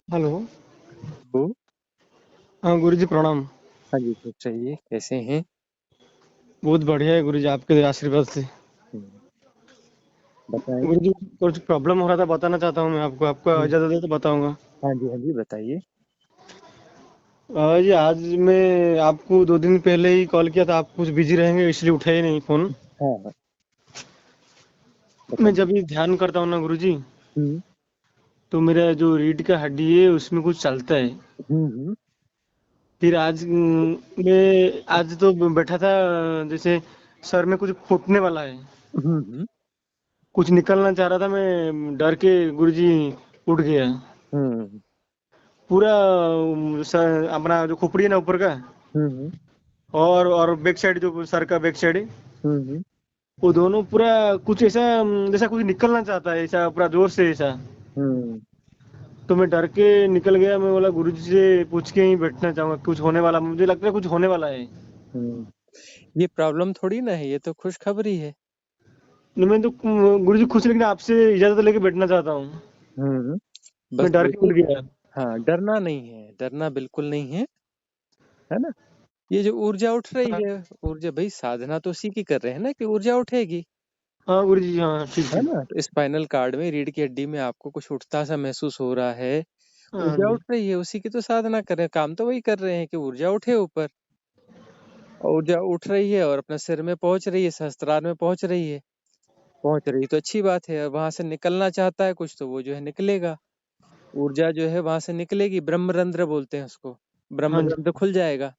Hello. वो। हाँ गुरुजी प्रणाम। हाँ जी, कुछ चाहिए, कैसे हैं? बहुत बढ़िया है गुरुजी, आपके आशीर्वाद से। हम्म, बताएं। गुरुजी कुछ प्रॉब्लम हो रहा था, बताना चाहता हूँ मैं आपको, आपका हम्म, इजाज़त है तो बताऊंगा। हाँ जी, बताइए। जी आज मैं आपको 2 दिन पहले ही कॉल किया था, आप कुछ बिजी रहेंगे इसलिए उठाए नहीं फ़ोन। हाँ हाँ, मैं बताइए। जब भी ध्यान करता हूँ ना गुरुजी, हम्म तो मेरा जो रीढ़ का हड्डी है उसमें कुछ चलता है। हम्म फिर आज मैं आज तो बैठा था, जैसे सर में कुछ फूटने वाला है, हम्म कुछ निकलना चाह रहा था, मैं डर के गुरुजी उठ गया। हम्म पूरा अपना जो खोपड़ी है ना ऊपर का, हम्म और बैक साइड, जो सर का बैक साइड है, हम्म वो दोनों पूरा कुछ ऐसा, जैसा कुछ निकलना चाहता है, ऐसा पूरा जोर से ऐसा। हम्म तो मैं डर के निकल गया, मैं बोला गुरुजी से पूछ के ही बैठना चाहूंगा, कुछ होने वाला, मुझे लगता है कुछ होने वाला है। हम्म। ये प्रॉब्लम थोड़ी ना है, ये तो खुशखबरी है। मैं तो गुरुजी खुश, लेकिन आपसे इजाजत लेके बैठना चाहता हूँ। हम्म बस मैं डर के देखिए। उठ गया। हाँ, डरना नहीं है, डरना बिल्कुल नहीं है। है ना? ये जो ऊर्जा उठ रही हाँ। है, ऊर्जा भाई साधना तो उसी की कर रहे हैं ना कि ऊर्जा उठेगी। हाँ गुरुजी, हाँ ठीक है ठीक। ना? तो स्पाइनल कार्ड में, रीढ़ की हड्डी में आपको कुछ उठता सा महसूस हो रहा है। हाँ ऊर्जा जी। उठ रही है, उसी की तो साधना कर रहे हैं, काम तो वही कर रहे हैं कि ऊर्जा उठे ऊपर। और ऊर्जा उठ रही है और अपने सिर में पहुंच रही है, सहस्त्रार में पहुंच रही है। पहुंच रही तो अच्छी बात है, वहां से निकलना चाहता है कुछ तो वो जो है निकलेगा। ऊर्जा जो है वहां से निकलेगी, ब्रह्मरंध्र बोलते हैं उसको। हाँ जी। ब्रह्मरंध्र खुल जाएगा।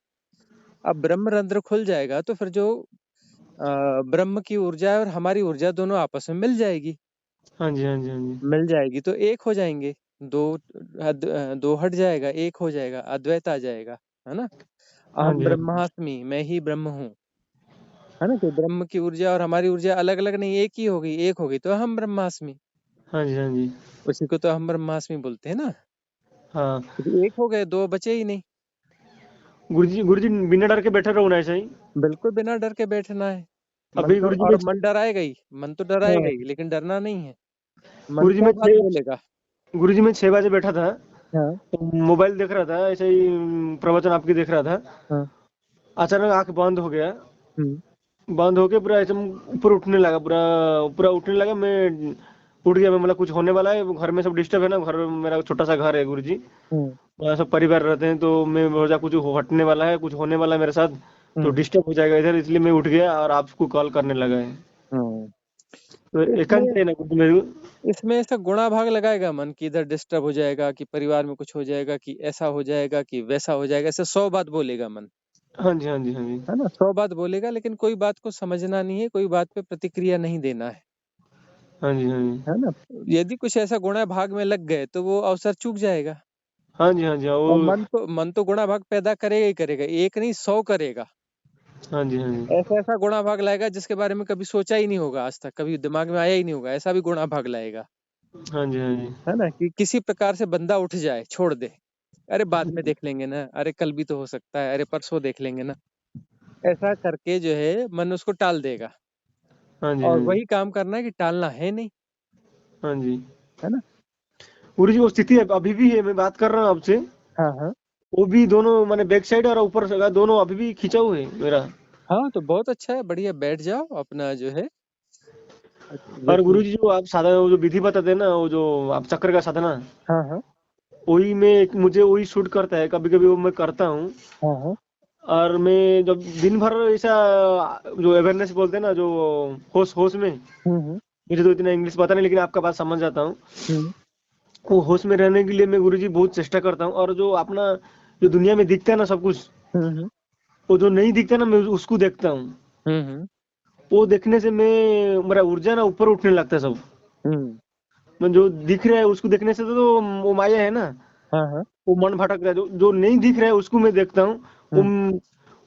अब ब्रह्मरंध्र खुल जाएगा तो फिर जो ब्रह्म की ऊर्जा है और हमारी ऊर्जा दोनों आपस में मिल जाएगी। हाँ जी। हाँ जी। हाँ जी। मिल जाएगी तो एक हो जाएंगे। दो दो हट जाएगा, एक हो जाएगा, अद्वैत आ जाएगा। है ना? हाँ अहम जी। हाँ जी। ब्रह्मास्मि, मैं ही ब्रह्म हूँ। है ना? तो ब्रह्म की ऊर्जा और हमारी ऊर्जा अलग अलग नहीं, एक ही हो गई, एक हो गई तो अहम ब्रह्मास्मि। हाँ जी। हाँ जी। उसी को तो अहम ब्रह्मास्मि बोलते हैं ना। हाँ तो एक हो गए, दो बचे ही नहीं। गुरुजी, गुरुजी बिना डर के बैठे रहो ना ऐसा ही। बिल्कुल बिना डर के बैठना है। मन अभी तो, गुरुजी और में मन डराएगा ही, मन तो डराएगा हाँ ही, लेकिन डरना नहीं है। मन गुरुजी क्या में बात छः बोलेगा? गुरुजी में 6 बजे बैठा था, हाँ तो मोबाइल देख रहा था ऐसे ही, प्रवचन आपकी देख रहा था। हाँ। अचानक आंख बंद हो गया, हम्म बंद होके पूरा एकदम ऊपर उठने लगा, पूरा पूरा उठने लगा। मैं उठ गया, मैं मतलब कुछ होने वाला है, घर में सब डिस्टर्ब है ना, घर में मेरा छोटा सा घर है गुरुजी, हम्म वहाँ सब परिवार रहते हैं, तो मैं बोला कुछ हटने वाला है, कुछ होने वाला है मेरे साथ, तो हम्म डिस्टर्ब हो जाएगा इधर, इसलिए मैं उठ गया और आपको कॉल करने लगा है। हम्म। तो इसमें एकांत है ना गुरुजी मेरे। इसमें ऐसा गुणा भाग लगाएगा मन की, इधर डिस्टर्ब हो जाएगा, कि परिवार में कुछ हो जाएगा, कि ऐसा हो जाएगा, कि वैसा हो जाएगा, ऐसे 100 बात बोलेगा मन। हाँ जी। हाँ जी। हाँ जी। है ना? 100 बात बोलेगा, लेकिन कोई बात को समझना नहीं है, कोई बात पे प्रतिक्रिया नहीं देना है। हाँ जी। हाँ जी। है ना? यदि कुछ ऐसा गुणा भाग में लग गए तो वो अवसर चूक जाएगा। हाँ जी। हाँ जी। हाँ और वो। मन तो गुणा भाग पैदा करेगा ही करेगा, एक नहीं 100 करेगा। हाँ जी। हाँ जी। ऐसा ऐसा गुणा भाग लाएगा जिसके बारे में कभी सोचा ही नहीं होगा, आज तक कभी दिमाग में आया ही नहीं होगा, ऐसा भी गुणा भाग लाएगा। हाँ जी। हाँ जी। है ना? कि किसी प्रकार से बंदा उठ जाए, छोड़ दे। अरे बाद में देख लेंगे ना, अरे कल भी तो हो सकता है, अरे परसों देख लेंगे ना। ऐसा करके जो है मन उसको टाल देगा। हाँ जी। और हाँ जी। वही काम करना है कि टालना है नहीं। हाँ जी। है ना? गुरुजी वो स्थिति अभी भी है, मैं बात कर रहा हूँ आपसे, हाँ हाँ। वो भी दोनों मैंने बैक साइड और ऊपर से दोनों अभी भी खींचा हुआ है मेरा। हाँ तो बहुत अच्छा है, बढ़िया, बैठ जाओ अपना जो है। और जैसे। गुरुजी जो आप साधना, वो जो विधि बताते हैं ना, वो जो आप चक्र का साधना, हाँ हाँ वही में मुझे वही शूट करता है, कभी कभी वो मैं करता हूँ। हाँ हाँ। और मैं जब दिन भर ऐसा, जो अवेयरनेस बोलते हैं ना, जो होश होश में, हम्म। मुझे तो इतना इंग्लिश पता नहीं, लेकिन आपका बात समझ जाता हूँ। हम्म वो होश में रहने के लिए मैं गुरुजी बहुत चेष्टा करता हूँ, और जो अपना, जो दुनिया में दिखता है ना सब कुछ, हम्म वो जो नहीं दिखता ना, मैं उसको देखता हूँ। हम्म वो देखने से मैं, मेरा ऊर्जा ना ऊपर उठने लगता है सब। हम्म। मैं जो दिख रहा है उसको देखने से तो वो माया है ना, हाँ हाँ। वो मन भटकता है, जो जो नहीं दिख रहा है उसको मैं देखता हूँ। वो हम्म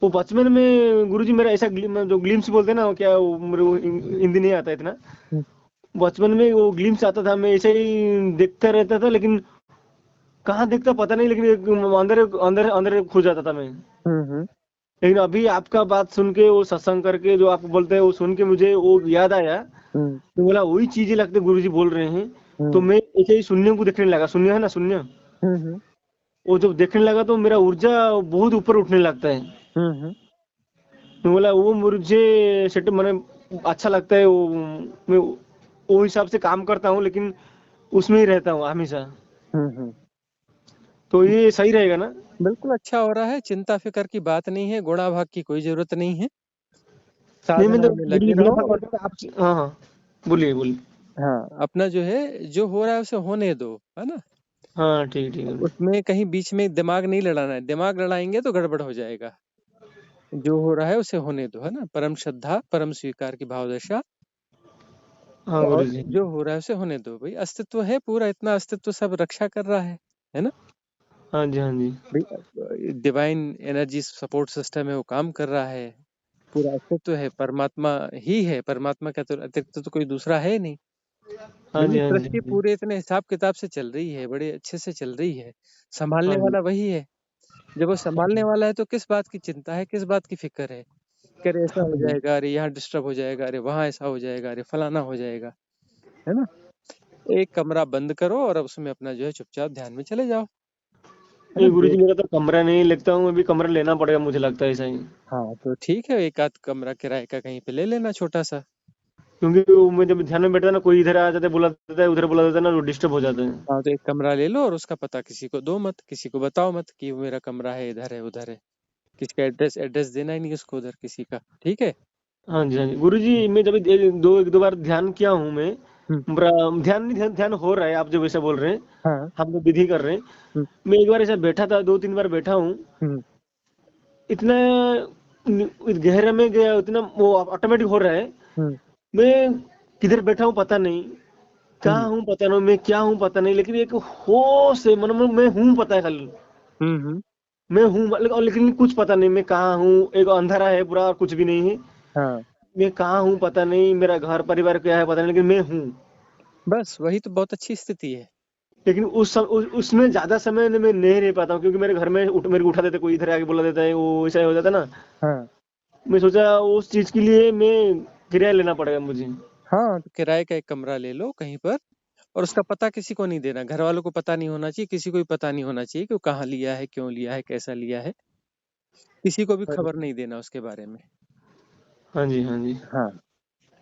वो बचपन में गुरुजी मेरा ऐसा जो ग्लिम्स बोलते हैं ना, वो क्या, वो मेरे को हिंदी नहीं आता इतना। हम्म बचपन में वो ग्लिम्स आता था, मैं ऐसे ही देखता रहता था, लेकिन कहाँ देखता पता नहीं, लेकिन एक अंदर अंदर अंदर खो जाता था मैं। हम्म लेकिन अभी आपका बात सुन के, वो सत्संग करके जो आप बोलते हैं वो सुन के मुझे वो याद आया, हम्म तो बोला वही चीजें लगते गुरुजी बोल रहे हैं। तो हम्म मैं ऐसे ही शून्य को देखने लगा, शून्य है ना, शून्य, हम्म, वो जब देखने लगा तो मेरा ऊर्जा बहुत ऊपर उठने लगता है। हम्म। मैं बोला वो मुझे सेट मैंने अच्छा लगता है वो, मैं वो हिसाब से काम करता हूँ, लेकिन उसमें ही रहता हूँ हमेशा। हम्म। तो ये सही रहेगा ना? बिल्कुल अच्छा हो रहा है, चिंता फिकर की बात नहीं है, गुणा भाग की कोई जरूरत नहीं है। नहीं, मैं तो साधना में बिल्कुल लगे बिना रहो भाग और करता था आप। हाँ हाँ, बोलिए बोलिए। हाँ, अपना जो है जो हो रहा है उसे होने दो, है ना। हाँ, ठीक ठीक है। उसमें कहीं बीच में दिमाग नहीं लड़ाना है, दिमाग लड़ाएंगे तो गड़बड़ हो जाएगा। जो हो रहा है उसे होने दो, है ना। परम श्रद्धा, परम स्वीकार की भाव दशा, हाँ गुरु और जी। जो हो रहा है उसे होने दो भाई। अस्तित्व है पूरा, इतना अस्तित्व सब रक्षा कर रहा है ना हाँ जी, हाँ जी। भाई। डिवाइन एनर्जी सपोर्ट सिस्टम है, वो काम कर रहा है। पूरा अस्तित्व है, परमात्मा ही है, परमात्मा का तो अतिरिक्त तो कोई दूसरा है नहीं। हाँ लेकिन जी, हाँ जी, सृष्टि हाँ जी। पूरे इतने हिसाब किताब से चल रही है, बड़े अच्छे से चल रही है। संभालने हाँ जी, वाला वही है। जब वो संभालने वाला है तो किस बात की चिंता है, किस बात की फिक्र है कि अरे ऐसा हाँ हो जी। जाएगा, अरे यहाँ डिस्टर्ब हो जाएगा, अरे वहां ऐसा हो जाएगा, अरे फलाना हो जाएगा, है ना। एक कमरा बंद करो और अब उसमें अपना जो है चुपचाप ध्यान में चले जाओ, है ना। ये गुरु जी, मेरा तो कमरा नहीं लगता हूँ, अभी कमरा लेना पड़ेगा, मुझे लगता है ऐसा ही। हाँ तो ठीक है, एक आध कमरा किराए का कहीं पे ले लेना छोटा सा। क्योंकि वो मैं जब ध्यान में बैठता है ना, कोई इधर आ जाता है, बुला देता है, उधर बुला देता है ना, तो डिस्टर्ब हो जाता है। हाँ तो एक कमरा ले लो और उसका पता किसी को दो मत, किसी को बताओ मत कि वो मेरा कमरा है, इधर है उधर है। किसी का एड्रेस एड्रेस देना ही नहीं उसको उधर किसी का, ठीक है। हाँ जी, हाँ जी। गुरु जी, मैं जब एक दो बार ध्यान किया हूँ मैं। हम्म। ध्यान नहीं, ध्यान ध्यान हो रहा है, आप जो वैसे बोल रहे हैं। हाँ। हम तो विधि कर रहे हैं। हम्म। मैं एक बार ऐसा बैठा था, दो तीन बार बैठा हूँ। हम्म। इतना गहरे में गया, इतना वो ऑटोमेटिक हो रहा है। हम्म। मैं किधर बैठा हूँ पता नहीं, हम्म। कहाँ हूँ पता नहीं, मैं क्या हूँ पता नहीं, लेकिन एक होश है मन में, मैं हूँ पता है खाली। हम्म। मैं हूँ लेकिन कुछ पता नहीं मैं कहाँ हूँ। एक अंधारा है पूरा और कुछ भी नहीं है। हाँ, मैं कहाँ हूँ पता नहीं, मेरा घर परिवार क्या है पता नहीं, लेकिन मैं हूँ। बस वही तो बहुत अच्छी स्थिति है। लेकिन उसमें ज्यादा समय मैं नहीं रह पाता हूँ, क्योंकि मेरे घर में मेरे को उठा देते, कोई इधर आके बुला देता है, वो ऐसा हो जाता है ना। हाँ। मैं सोचा उस चीज के लिए मैं किराया लेना पड़ेगा मुझे। हाँ तो किराए का एक कमरा ले लो कहीं पर, और उसका पता किसी को नहीं देना, घर वालों को पता नहीं होना चाहिए, किसी को भी पता नहीं होना चाहिए कि वो कहाँ लिया है, क्यों लिया है, कैसा लिया है। किसी को भी हाँ खबर नहीं देना उसके बारे में। जी, हाँ जी। हाँ,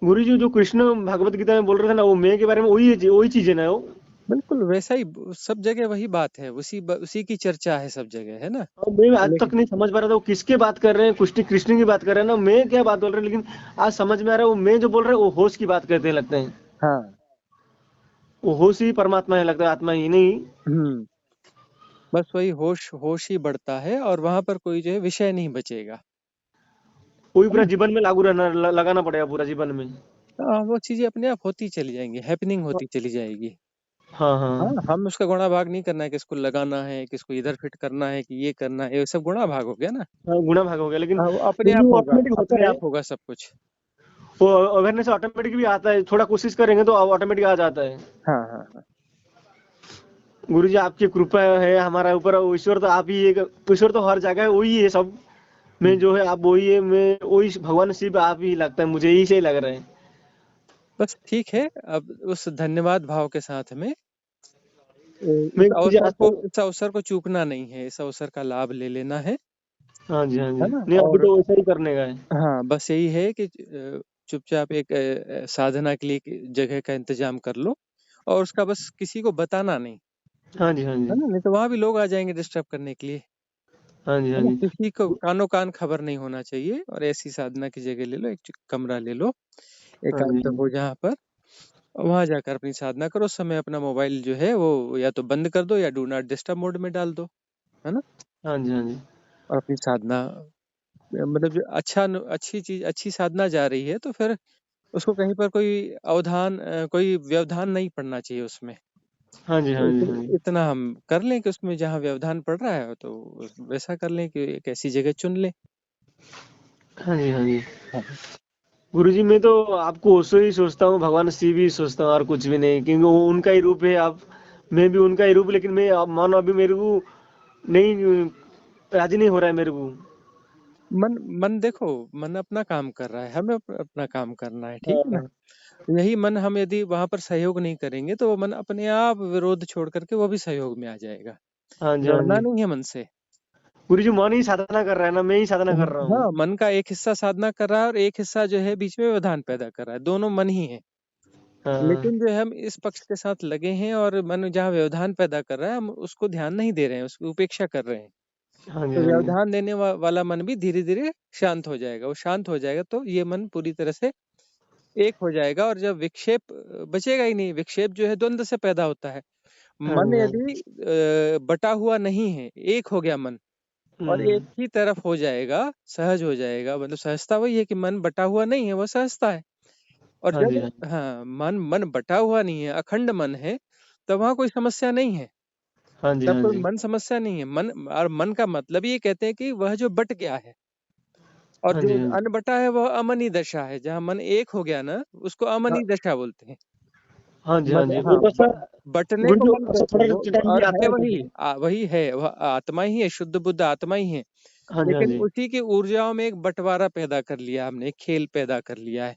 गुरु जी, जो कृष्ण भगवत गीता में बोल रहे थे ना, वो मैं के बारे में, वही चीज है ना वो? बिल्कुल वैसा ही सब जगह वही बात है, उसी की चर्चा है सब जगह, है ना। और मैं आज लेकिन तक नहीं समझ पा रहा था वो किसके बात कर रहे हैं, कृष्ण कृष्ण की बात कर रहे हैं ना, मैं क्या बात बोल रहे हैं, लेकिन आज समझ में आ रहा है वो मैं जो बोल रहे हैं वो होश की बात करते हैं लगता है। हाँ। वो होश ही परमात्मा है लगता है, आत्मा ही नहीं। हम्म। बस वही होश होश ही बढ़ता है और वहां पर कोई जो है विषय नहीं बचेगा, वही है पूरा ना। जीवन में लागू रहना, लगाना पड़ेगा पूरा जीवन में। वो चीजें अपने आप होती चली जाएंगी, हैपनिंग होती चली जाएगी। हाँ हाँ, हाँ। हम उसका गुणा भाग नहीं करना है कि इसको लगाना है, कि इसको इधर फिट करना है, कि ये करना है, ये सब गुणा भाग हो गया ना। हाँ, गुना भाग हो गया, लेकिन हाँ, वो अपने फिर भी आप वो होगा, ऑटोमेटिक अपने होता है। आप होगा सब कुछ। वो अवेयरनेस ऑटोमेटिक भी आता है, थोड़ा कोशिश करेंगे तो ऑटोमेटिक आ जाता है। हाँ हाँ हाँ। गुरु जी, आपकी कृपा है हमारा ऊपर, ईश्वर तो आप ही एक, ईश्वर तो हर जगह है, वही है सब में हम्म। जो है, आप वही है, मैं वही, भगवान शिव आप ही लगता है मुझे, यही से लग रहा है। बस ठीक है। अब उस धन्यवाद भाव के साथ में मैं गुरु जी आज तक। इस अवसर को चूकना नहीं है, इस अवसर का लाभ ले लेना हाँ जी, हाँ जी। है ना। नहीं, अभी और तो वैसा ही करने का है। हाँ, बस यही है कि चुपचाप एक साधना के लिए एक जगह का इंतजाम कर लो, और उसका बस किसी को बताना नहीं, हाँ जी, हाँ है जी। ना। नहीं तो वहां भी लोग आ जाएंगे डिस्टर्ब करने के लिए, हाँ जी, हाँ है ना। जी। किसी को कानो कान खबर नहीं होना चाहिए, और ऐसी साधना की जगह ले लो, एक कमरा ले लो, हाँ जी, एकांत हो जहाँ पर, वहां जाकर अपनी साधना करो। उस समय अपना मोबाइल जो है वो या तो बंद कर दो या डू नॉट डिस्टर्ब मोड में डाल दो, है ना। हाँ जी। हाँ जी, और अपनी साधना, मतलब जो अच्छी चीज, अच्छी साधना जा रही है तो फिर उसको कहीं पर कोई व्यवधान नहीं पड़ना चाहिए उसमें। हाँ जी। हाँ तो जी, हाँ जी। इतना हम कर लें कि उसमें जहाँ व्यवधान पड़ रहा है तो वैसा कर लें कि एक ऐसी जगह चुन लें। हाँ जी, हाँ जी। हाँ। गुरु जी, मैं तो आपको ओशो ही सोचता हूँ, भगवान शिव ही सोचता हूँ, और कुछ भी नहीं, क्योंकि वो उनका ही रूप है आप। मैं भी उनका ही रूप, लेकिन मैं अब मानो अभी मेरे को नहीं, राजी नहीं हो रहा है मेरे को। मन मन देखो, मन अपना काम कर रहा है, हमें अपना काम करना है, ठीक है ना। हाँ। यही मन हम यदि वहां पर सहयोग नहीं करेंगे तो वो मन अपने आप विरोध छोड़ करके वो भी सहयोग में आ जाएगा। हाँ जी, हाँ लड़ना जी। नहीं है मन से। गुरु जी मन ही साधना कर रहा है ना, मैं ही साधना कर रहा हूँ। हाँ, मन का एक हिस्सा साधना कर रहा है और एक हिस्सा जो है बीच में व्यवधान पैदा कर रहा है, दोनों मन ही है। हाँ, लेकिन जो है हम इस पक्ष के साथ लगे हैं और मन जहाँ व्यवधान पैदा कर रहा है हम उसको ध्यान नहीं दे रहे हैं, उसकी उपेक्षा कर रहे हैं। हाँ जी, तो हाँ जी। व्यवधान देने वाला मन भी धीरे धीरे शांत हो जाएगा। वो शांत हो जाएगा तो ये मन पूरी तरह से एक हो जाएगा और जब विक्षेप बचेगा ही नहीं। विक्षेप जो है द्वंद्व से पैदा होता है। हाँ मन जी, हाँ जी। यदि बटा हुआ नहीं है, एक हो गया मन और एक हम्म। ही तरफ हो जाएगा, सहज हो जाएगा। मतलब सहजता वही है कि मन बटा हुआ नहीं है, वो सहजता है। और हाँ जी, जब हाँ जी। हाँ, मन मन बटा हुआ नहीं है, अखंड मन है, तब वहां कोई समस्या नहीं है। हाँ जी, तब हाँ कोई जी। मन समस्या नहीं है। मन और मन का मतलब ये कहते हैं कि वह जो बट गया है और हाँ जो जी, हाँ जी। अनबटा है वह अमनी दशा है। जहाँ मन एक हो गया ना, उसको हाँ अमनी दशा बोलते हैं। हाँ जी, हाँ जी। मतलब वो हाँ, बस बटने गुरु को जी मत वो बस देखो, थोड़ा वो चटाई और आता है है वही, मुझे। वही है, वह आत्मा ही है, शुद्ध बुद्ध आत्मा ही है। हाँ जी, हाँ लेकिन जी। उसी की ऊर्जाओं में एक बंटवारा पैदा कर लिया हमने, एक खेल पैदा कर लिया है।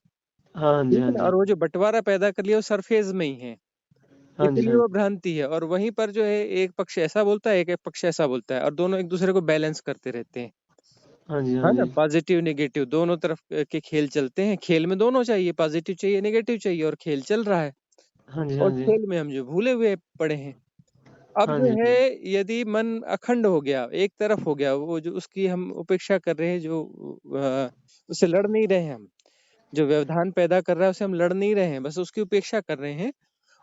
हाँ जी, ठीक हाँ है ना? जी। और वो जो बंटवारा पैदा कर लिया वो सरफेस में ही है, हाँ जी, इसीलिए हाँ वो जी। भ्रांति है। और वहीं पर जो है एक पक्ष ऐसा बोलता है, एक पक्ष ऐसा बोलता है और दोनों एक दूसरे को बैलेंस करते रहते हैं। हाँ जी, हाँ है ना? जी। पॉजिटिव नेगेटिव दोनों तरफ के खेल चलते हैं। खेल में दोनों चाहिए, पॉजिटिव चाहिए, नेगेटिव चाहिए, और खेल चल रहा है। हाँ जी, और हाँ जी। खेल में हम जो भूले हुए पड़े हैं। अब हाँ जो जी, है हाँ जी। यदि मन अखंड हो गया, एक तरफ हो गया, वो जो उसकी हम उपेक्षा कर रहे हैं, जो उससे लड़ नहीं रहे हैं हम, जो व्यवधान पैदा कर रहा है उसे हम लड़ नहीं रहे हैं, बस उसकी उपेक्षा कर रहे हैं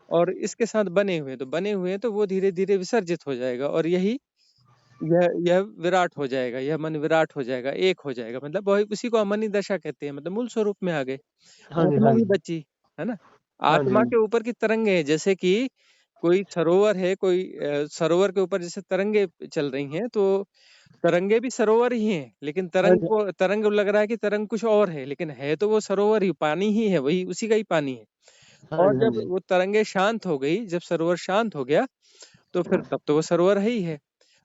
और इसके साथ बने हुए हैं तो वो धीरे धीरे विसर्जित हो जाएगा। और यह विराट हो जाएगा, यह मन विराट हो जाएगा, एक हो जाएगा। मतलब वही उसी को अमनी दशा कहते हैं, मतलब मूल स्वरूप में आ गए, हाँ जी, आत्मा हाँ ही जी। बची। है ना? हाँ जी, आत्मा हाँ के जी। ऊपर की तरंगे हैं, जैसे कि कोई सरोवर है, कोई सरोवर के ऊपर जैसे तरंगे चल रही हैं, तो तरंगे भी सरोवर ही हैं, लेकिन हाँ जी, तरंग लग रहा है कि तरंग कुछ और है, लेकिन है तो वो सरोवर ही, पानी ही है, वही उसी का ही पानी है। हाँ और जी। हाँ जब जी। वो तरंगे शांत हो गई, जब सरोवर शांत हो गया, तो फिर तब तो वो सरोवर है ही है।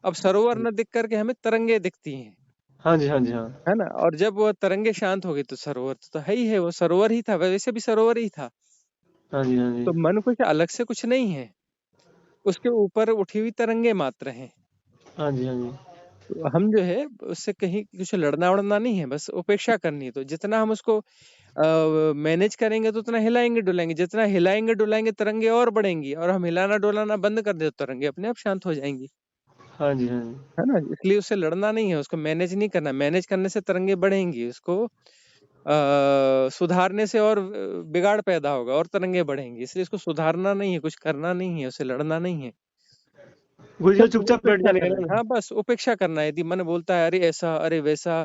अब सरोवर न दिख करके हमें तरंगे दिखती हैं। हाँ जी, हाँ जी। हाँ। है ना? और जब वो तरंगे शांत हो गई तो सरोवर तो है ही है, वो सरोवर ही था, वैसे भी सरोवर ही था। हाँ जी, हाँ जी। तो मन कुछ अलग से कुछ नहीं है, उसके ऊपर उठी हुई तरंगे मात्र हैं। हाँ जी, हाँ जी। तो हम जो है उससे कहीं कुछ लड़ना उड़ना नहीं है, बस उपेक्षा करनी है। तो जितना हम उसको मैनेज करेंगे तो उतना हिलाएंगे डुलाएंगे, जितना हिलाएंगे डुलाएंगे तरंगे और बढ़ेंगी, और हम हिलाना डुलाना बंद कर दे तो तरंगे अपने आप शांत हो जाएंगी। हाँ जी, हाँ जी। है ना? इसलिए उससे लड़ना नहीं है, उसको मैनेज नहीं करना। मैनेज करने से तरंगे बढ़ेंगी, उसको सुधारने से और बिगाड़ पैदा होगा और तरंगे बढ़ेंगी। इसलिए इसको सुधारना नहीं है, कुछ करना नहीं है, उसे लड़ना नहीं है, गुरु जी सिर्फ चुपचाप बैठ उपेक्षा जाने का करना है। ना। हाँ, बस उपेक्षा करना है। यदि मन बोलता है अरे ऐसा, अरे वैसा,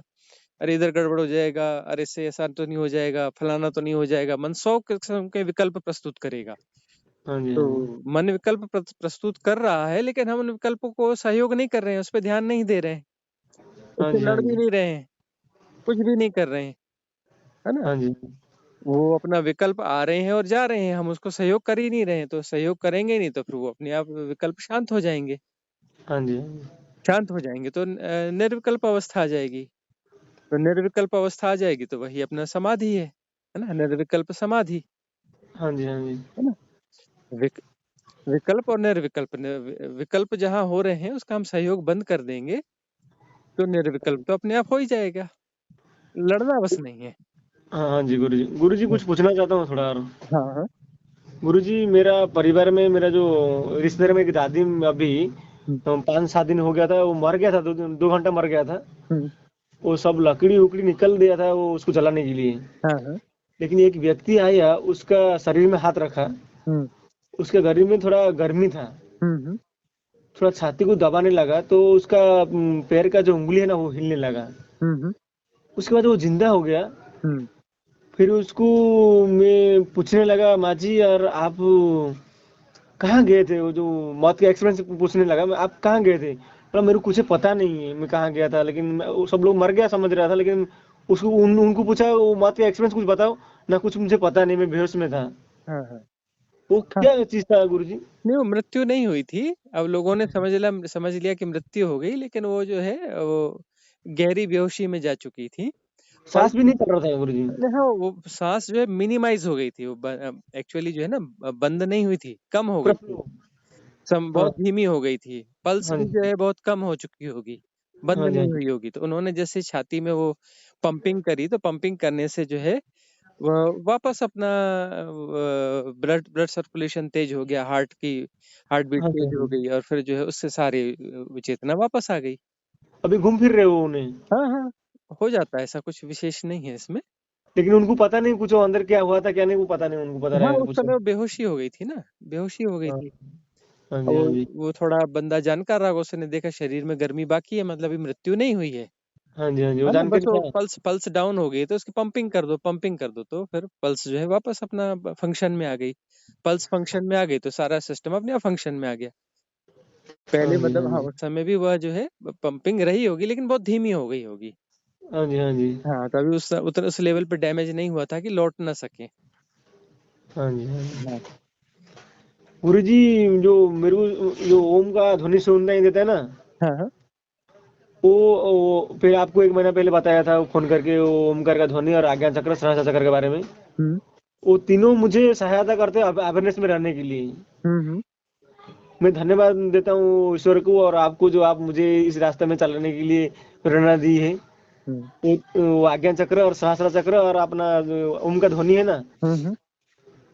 अरे इधर गड़बड़ हो जाएगा, अरे इससे ऐसा तो नहीं हो जाएगा, फलाना तो नहीं हो जाएगा, मन 100 किस्म के विकल्प प्रस्तुत करेगा। हाँ जी, तो हाँ जी। मन विकल्प प्रस्तुत कर रहा है, लेकिन हम उन विकल्पों को सहयोग नहीं कर रहे हैं, उस पर ध्यान नहीं दे रहे हैं, हाँ उससे जी, हाँ लड़ भी जी। नहीं रहे हैं, कुछ भी नहीं कर रहे हैं। है ना? हाँ जी। वो अपना विकल्प आ रहे हैं और जा रहे हैं, हम उसको सहयोग कर ही नहीं रहे हैं। तो सहयोग करेंगे नहीं तो फिर वो अपने आप विकल्प शांत हो जाएंगे। हाँ जी, हाँ जी। शांत हो जाएंगे तो निर्विकल्प अवस्था आ जाएगी। तो निर्विकल्प अवस्था आ जाएगी तो वही अपना समाधि है ना? निर्विकल्प समाधि। हाँ जी, हाँ जी। है ना? विक, विकल्प और निर्विकल्प, विकल्प जहाँ हो रहे हैं उसका हम सहयोग बंद कर देंगे तो निर्विकल्प तो अपने आप हो ही जाएगा। लड़ना बस नहीं है। हाँ हाँ जी गुरु जी। गुरु जी कुछ पूछना चाहता हूँ थोड़ा और। हाँ हाँ। गुरु जी मेरा परिवार में मेरा जो रिश्तेदार में एक दादी अभी हम्म, 5-7 दिन हो गया था, वो मर गया था, 2 घंटा मर गया था। हम्म, वो सब लकड़ी उकड़ी निकल दिया था वो उसको जलाने के लिए। हाँ हाँ। लेकिन एक व्यक्ति आया, उसका शरीर में हाथ रखा, हम्म, उसके शरीर में थोड़ा गर्मी था, हम्म, थोड़ा छाती को दबाने लगा तो उसका पैर का जो उंगली है ना वो हिलने लगा। हम्म, उसके बाद वो जिंदा हो गया। हम्म, फिर उसको मैं पूछने लगा, माँ जी यार आप कहाँ गए थे, वो जो मौत का एक्सपीरियंस पूछने लगा मैं, आप कहाँ गए थे, बोला मेरे को कुछ पता नहीं है मैं कहाँ गया था, लेकिन वो सब लोग मर गया समझ रहा था, लेकिन उसको उनको पूछा वो मौत का एक्सपीरियंस कुछ बताओ ना, कुछ मुझे पता नहीं, मैं बेहोश में था। हाँ हाँ वो हाँ। क्या चीज था गुरु जी? नहीं, वो मृत्यु नहीं हुई थी। अब लोगों ने समझ लिया कि मृत्यु हो गई, लेकिन वो जो है वो गहरी बेहोशी में जा चुकी थी। और सांस भी नहीं चल रहा था गुरु जी? हाँ, वो सांस जो है मिनिमाइज हो गई थी, वो एक्चुअली जो है ना बंद नहीं हुई थी, कम हो पूरा गई थी। हाँ बहुत धीमी हो गई थी, पल्स हाँ भी जो जी है बहुत कम हो चुकी होगी, बंद हाँ जी हाँ नहीं जी हुई होगी। तो उन्होंने जैसे छाती में वो पंपिंग करी, तो पंपिंग करने से जो है वो वापस अपना ब्लड ब्लड सर्कुलेशन तेज हो गया, हार्ट बीट हाँ तेज हो जी। गई, और फिर जो है उससे सारी चेतना वापस आ गई। अभी घूम फिर रहे हो उन्हें, हाँ हाँ, हो जाता है, ऐसा कुछ विशेष नहीं है इसमें। लेकिन उनको पता नहीं कुछ अंदर क्या हुआ था क्या नहीं, वो पता नहीं, उनको पता हाँ, रहेगा उस कुछ। समय वो बेहोशी हो गई थी ना, बेहोशी हो गई हाँ थी। हाँ और जी हाँ जी वो थोड़ा बंदा जानकार रहा, उसने देखा शरीर में गर्मी बाकी है, मतलब अभी मृत्यु नहीं हुई हाँ जी हाँ जी, वो है ना, जान के बस वो नहीं था। पल्स पल्स डाउन हो गई, तो उसकी पंपिंग कर दो, पंपिंग कर दो, तो फिर पल्स जो है वापस अपना फंक्शन में आ गई। पल्स फंक्शन में आ गई तो सारा सिस्टम अपने आप फंक्शन में आ गया। हाँ पहले जी हाँ मतलब हाँ, जी उस समय भी वह जो है पंपिंग रही होगी, लेकिन बहुत धीमी हो गई होगी। हाँ जी हाँ जी हाँ, तभी उस लेवल पे डैमेज नहीं हुआ था कि लौट ना सके। हाँ जी हाँ जी। हाँ गुरुजी, जो मेरे को जो ओम का ध्वनि सुनने देता है ना, हाँ हाँ। वो फिर आपको 1 महीना पहले बताया था फोन करके, वो ओमकार का ध्वनि और आज्ञा चक्र सहस्त्र चक्र के बारे में। हम्म वो तीनों मुझे सहायता करते हैं अवेयरनेस में रहने के लिए। हम्म। मैं धन्यवाद देता हूँ ईश्वर को और आपको, जो आप मुझे इस रास्ते में चलने के लिए प्रेरणा दी है। हम्म वो आज्ञा चक्र और सहस्त्र चक्र और अपना जो ओम का ध्वनि है ना, हम्म।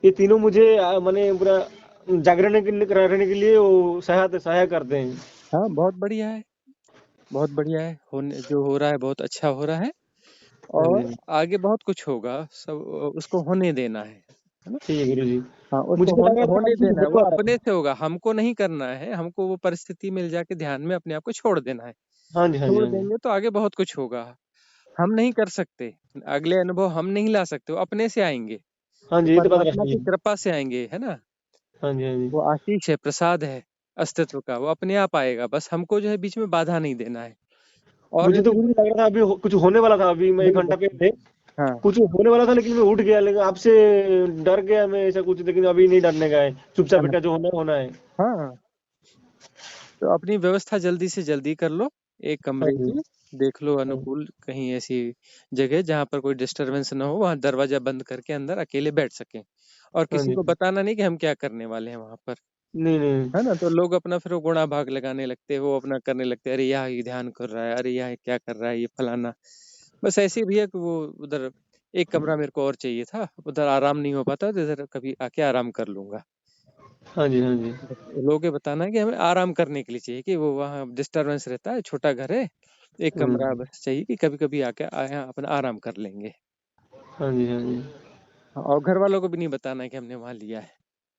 ये तीनों मुझे माने पूरा जागरण रहने के लिए वो सहायक करते हैं। हाँ, बहुत बढ़िया है, बहुत बढ़िया है, होने जो हो रहा है बहुत अच्छा हो रहा है। हाँ और जी, आगे बहुत कुछ होगा, सब उसको होने देना है ना। ठीक है गुरु जी। हाँ, मुझे उसको तो लग रहा था होने अभी कुछ देना है, होने वो वाला अपने है। से होगा, हमको नहीं करना है, हमको वो परिस्थिति मिल जाके ध्यान में अपने आप को छोड़ देना है। हाँ जी हाँ जी छोड़ हाँ जी देंगे तो आगे बहुत कुछ होगा। हम नहीं कर सकते, अगले अनुभव हम नहीं ला सकते, वो अपने से आएंगे, हाँ वो जी, ये तो बात परमात्मा रही की है। कृपा से आएंगे, है ना। हाँ जी हाँ जी। वो आशीष है, प्रसाद है अस्तित्व का, वो अपने आप आएगा, बस हमको जो है बीच में बाधा नहीं देना है। और मुझे तो जैसे गुरु जी लग रहा था अभी कुछ होने वाला था, अभी मैं 1 घंटा बिल्कुल। पहले हाँ कुछ होने वाला था, लेकिन मैं उठ गया, लेकिन आपसे डर गया मैं ऐसा कुछ, लेकिन अभी नहीं डरने का है, चुपचाप हाँ बेटा जो होना है होना है। हाँ। तो अपनी व्यवस्था जल्दी से जल्दी कर लो, एक हाँ कमरे जी की, देख लो हाँ अनुकूल कहीं ऐसी जगह जहां पर कोई डिस्टरबेंस ना हो, वहां दरवाजा बंद करके अंदर अकेले बैठ सकें, और हाँ किसी जी। को बताना नहीं कि हम क्या करने वाले हैं वहां पर, नहीं नहीं। है ना। तो लोग अपना फिर वो गुणा भाग लगाने लगते हैं, वो अपना करने लगते हैं, अरे यहाँ ये ध्यान कर रहा है, अरे यहाँ क्या कर रहा है ये फलाना। बस ऐसे ही भैया कि वो उधर एक कमरा मेरे को और चाहिए था, उधर आराम नहीं हो पाता, तो इधर कभी आके आराम कर लूंगा। हाँ जी हाँ जी बस लोगों के बताना है कि हमें आराम करने के लिए चाहिए, कि वो वहाँ डिस्टरबेंस रहता है, छोटा घर है, एक कमरा हम्म, बस चाहिए कि कभी कभी आके यहाँ अपना आराम कर लेंगे। हाँ जी हाँ जी। हाँ, और घर वालों को भी नहीं बताना है कि हमने वहाँ लिया है।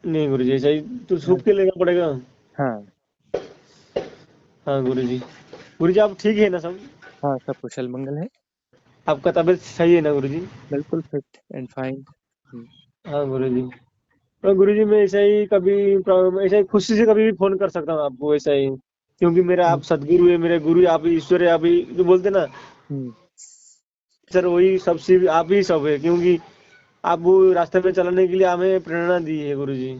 नहीं गुरु जी, ऐसा ही तो हाँ छुप के लेना पड़ेगा। हाँ हाँ गुरु जी। गुरु जी आप ठीक है ना सब? हाँ, सब कुशल मंगल है, आपका तबीयत सही है ना गुरु जी? बिल्कुल फिट एंड फाइन। हाँ गुरु जी। तो गुरु जी मैं ऐसा ही कभी ऐसा ही खुशी से कभी भी फोन कर सकता हूँ आपको, ऐसा ही, क्योंकि मेरा आप सदगुरु है, मेरे गुरु आप ही, ईश्वर है आप ही, जो बोलते ना सर, वही सबसे आप ही सब है, क्योंकि आप वो रास्ते में चलने के लिए हमें प्रेरणा दी है गुरु जी।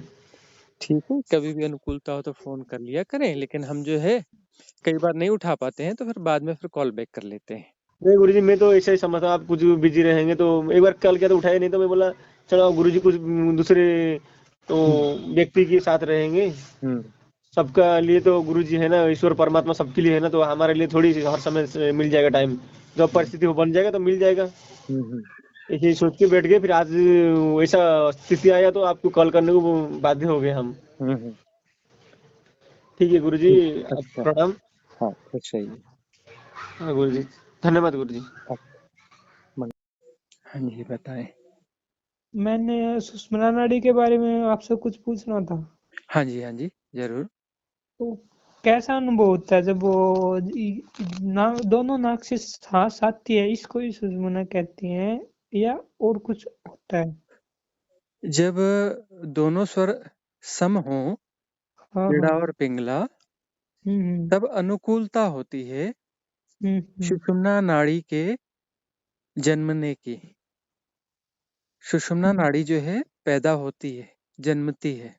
ठीक है, कभी भी अनुकूलता हो तो फोन कर लिया करें, लेकिन हम जो है कई बार नहीं उठा पाते हैं, तो फिर बाद में फिर कॉल बैक कर लेते हैं। नहीं गुरु जी, मैं तो ऐसा ही समझता हूँ आप कुछ बिजी रहेंगे, तो एक बार कल किया तो उठाया नहीं, तो मैं बोला चलो गुरु जी कुछ दूसरे तो हम्म व्यक्ति के साथ रहेंगे। हम्म सबका लिए तो गुरु जी है ना, ईश्वर परमात्मा सबके लिए है ना, तो हमारे लिए थोड़ी हर समय से मिल जाएगा टाइम, जब हम्म परिस्थिति हो बन जाएगा तो मिल जाएगा। हम्म यही सोच के बैठ गए, फिर आज वैसा स्थिति आया तो आपको कॉल करने को बाध्य हो गए हम। हम्म। ठीक है गुरु जी, ठीक। आप अच्छा। प्रणाम। हाँ, खुश रहिए। हाँ गुरु जी, धन्यवाद गुरु जी। अच्छा, हाँ जी, बताएं। मैंने सुषमना नाडी के बारे में आपसे कुछ पूछना था। हाँ जी, हाँ जी, जरूर। तो कैसा अनुभव होता है जब वो दोनों नाक से सांस आती है, इसको ही सुषमना कहती हैं या और कुछ होता है? जब दोनों स्वर सम हो, हाँ पेड़ा हाँ। और पिंगला, हम्म तब अनुकूलता होती है हम्म। सुषुम्ना नाड़ी के जन्मने की। सुषुम्ना हम्म, नाड़ी जो है पैदा होती है, जन्मती है।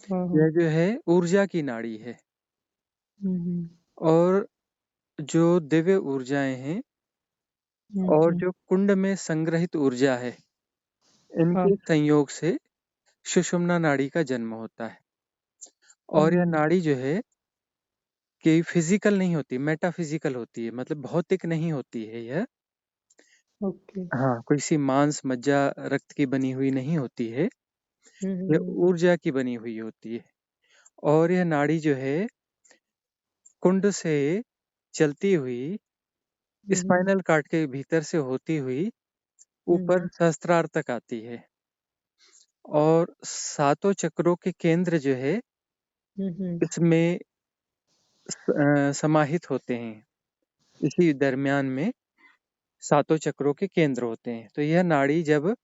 हाँ हाँ। यह जो है ऊर्जा की नाड़ी है, हम्म और जो दिव्य ऊर्जाएं हैं और हम्म। जो कुंड में संग्रहित ऊर्जा है, हाँ इनके संयोग से सुषुम्ना नाड़ी का जन्म होता है। और यह नाड़ी जो है कि फिजिकल नहीं होती, मेटाफिजिकल होती है, मतलब भौतिक नहीं होती है यह। ओके। हाँ, कोई सी मांस मज्जा रक्त की बनी हुई नहीं होती है, यह ऊर्जा की बनी हुई होती है। और यह नाड़ी जो है कुंड से चलती हुई स्पाइनल कार्ड के भीतर से होती हुई ऊपर सहस्त्रार तक आती है, और सातों चक्रों के केंद्र जो है इसमें समाहित होते हैं। इसी दरमियान में सातों चक्रों के केंद्र होते हैं। तो यह नाड़ी जब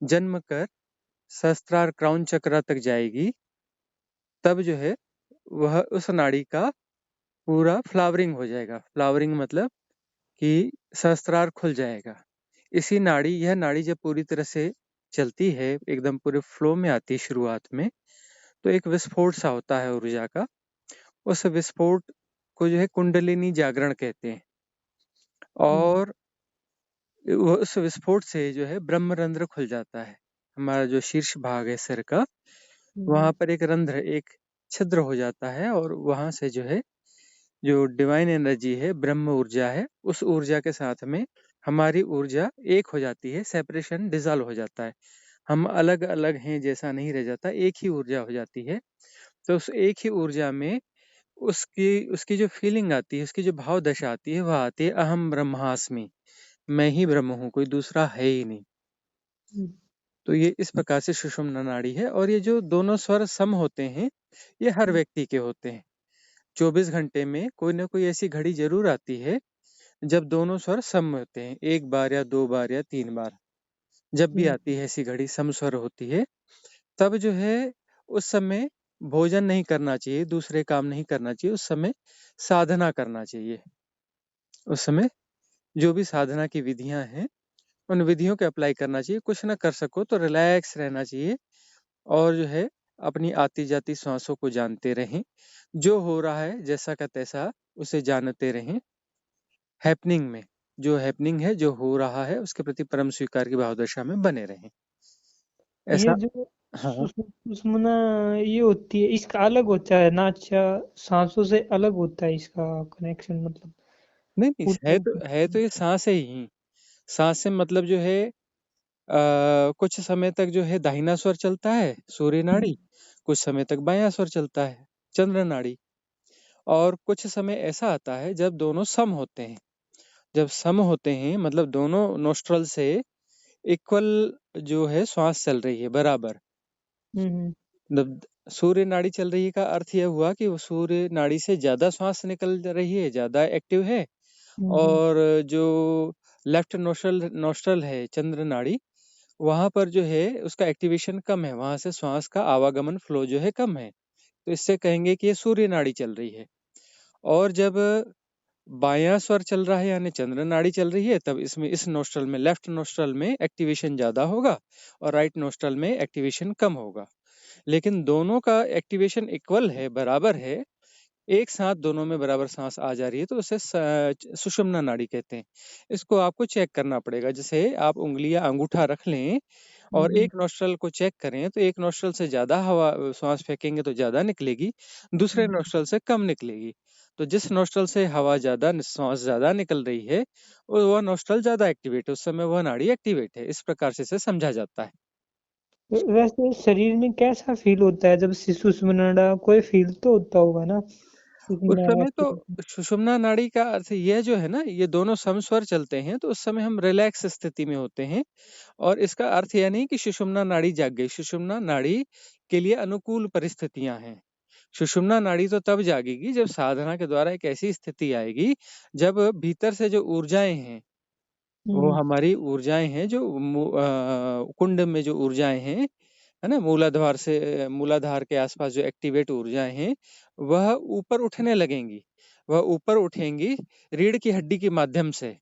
जन्म कर सहस्त्रार क्राउन चक्र तक जाएगी, तब जो है वह उस नाड़ी का पूरा फ्लावरिंग हो जाएगा। फ्लावरिंग मतलब कि सहस्त्रार खुल जाएगा। यह नाड़ी जब पूरी तरह से चलती है, एकदम पूरे फ्लो में आती है शुरुआत में, तो एक विस्फोट सा होता है ऊर्जा का। उस विस्फोट को जो है कुंडलिनी जागरण कहते हैं। और उस विस्फोट से जो है ब्रह्मरंध्र खुल जाता है। हमारा जो शीर्ष भाग है सिर का, वहां पर एक रंध्र, एक छिद्र हो जाता है, और वहां से जो है जो डिवाइन एनर्जी है, ब्रह्म ऊर्जा है, उस ऊर्जा के साथ में हमारी ऊर्जा एक हो जाती है। सेपरेशन डिजॉल्व हो जाता है, हम अलग अलग हैं जैसा नहीं रह जाता, एक ही ऊर्जा हो जाती है। तो उस एक ही ऊर्जा में उसकी उसकी जो फीलिंग आती है, उसकी जो भाव दशा आती है, वह आती है अहम ब्रह्मास्मि, मैं ही ब्रह्म हूँ, कोई दूसरा है ही नहीं। तो ये इस प्रकार से सुषुम्ना नाड़ी है। और ये जो दोनों स्वर सम होते हैं, ये हर व्यक्ति के होते हैं। 24 घंटे में कोई ना कोई ऐसी घड़ी जरूर आती है जब दोनों स्वर सम होते हैं, एक बार या दो बार या तीन बार। जब भी आती है ऐसी घड़ी, सम स्वर होती है, तब जो है उस समय भोजन नहीं करना चाहिए, दूसरे काम नहीं करना चाहिए, उस समय साधना करना चाहिए। उस समय जो भी साधना की विधियां हैं, उन विधियों को अप्लाई करना चाहिए। कुछ ना कर सको तो रिलैक्स रहना चाहिए, और जो है अपनी आती जाती सांसों को जानते रहें। जो हो रहा है जैसा का तैसा उसे जानते रहें। हैपनिंग में जो हैपनिंग है, जो हो रहा है, उसके प्रति परम स्वीकार की भावदशा में बने रहें। ये ऐसा। जो हाँ। सुषुम्ना ये होती है, इसका अलग होता है ना? अच्छा, सांसों से अलग होता है इसका कनेक्शन, मतलब नहीं नहीं, ऊर्जा है तो ये सांस है ही। सांस से मतलब जो है कुछ समय तक जो है दाहिना स्वर चलता है, सूर्य नाड़ी, कुछ समय तक बायां स्वर चलता है, चंद्र नाड़ी। और कुछ समय ऐसा आता है जब दोनों सम होते हैं। जब सम होते हैं मतलब दोनों नोस्ट्रल से इक्वल जो है श्वास चल रही है, बराबर। मतलब सूर्य नाड़ी चल रही है का अर्थ यह हुआ कि वो सूर्य नाड़ी से ज्यादा श्वास निकल रही है, ज्यादा एक्टिव है। और जो लेफ्ट नोस्ट्रल नोस्ट्रल है, चंद्र नाड़ी, वहां पर जो है उसका एक्टिवेशन कम है, वहां से श्वास का आवागमन फ्लो जो है कम है। तो इससे कहेंगे कि ये सूर्य नाड़ी चल रही है। और जब बायां स्वर चल रहा है यानी चंद्र नाड़ी चल रही है, तब इसमें इस नोस्ट्रल में, लेफ्ट नोस्ट्रल में एक्टिवेशन ज्यादा होगा और राइट नोस्ट्रल में एक्टिवेशन कम होगा। लेकिन दोनों का एक्टिवेशन इक्वल है, बराबर है, एक साथ दोनों में बराबर सांस आ जा रही है, तो उसे सुषुम्ना नाड़ी कहते हैं। इसको आपको चेक करना पड़ेगा। जैसे आप उंगलियां, अंगूठा रख लें और एक नोस्ट्रल को चेक करें, तो एक नोस्ट्रल से ज्यादा हवा सांस फेंकेंगे तो ज्यादा निकलेगी, दूसरे नोस्ट्रल से कम निकलेगी। तो जिस नोस्ट्रल से हवा ज्यादा, सांस ज्यादा निकल रही है, वह नोस्ट्रल ज्यादा एक्टिवेट है, उस समय वह नाड़ी एक्टिवेट है। इस प्रकार से इसे समझा जाता है। वैसे शरीर में कैसा फील होता है जब सुषुम्ना? कोई फील तो होता होगा ना उस सुषुम्ना समय तो एक्टिवेशन? सुषुम्ना नाड़ी का अर्थ यह जो है ना, ये दोनों समस्वर चलते हैं, तो उस समय हम रिलैक्स स्थिति में होते हैं। और इसका अर्थ यह नहीं कि सुषुम्ना नाड़ी जाग गई। सुषुम्ना नाड़ी के लिए अनुकूल परिस्थितियां हैं। सुषुम्ना नाड़ी तो तब जागेगी जब साधना के द्वारा एक ऐसी स्थिति आएगी जब भीतर से जो ऊर्जाएं हैं, वो हमारी ऊर्जाएं हैं, जो कुंड में जो ऊर्जाएं हैं, है ना, मूलाधार के आसपास जो एक्टिवेट ऊर्जाएं हैं, वह ऊपर उठने लगेंगी। वह ऊपर उठेंगी रीढ़ की हड्डी के माध्यम से।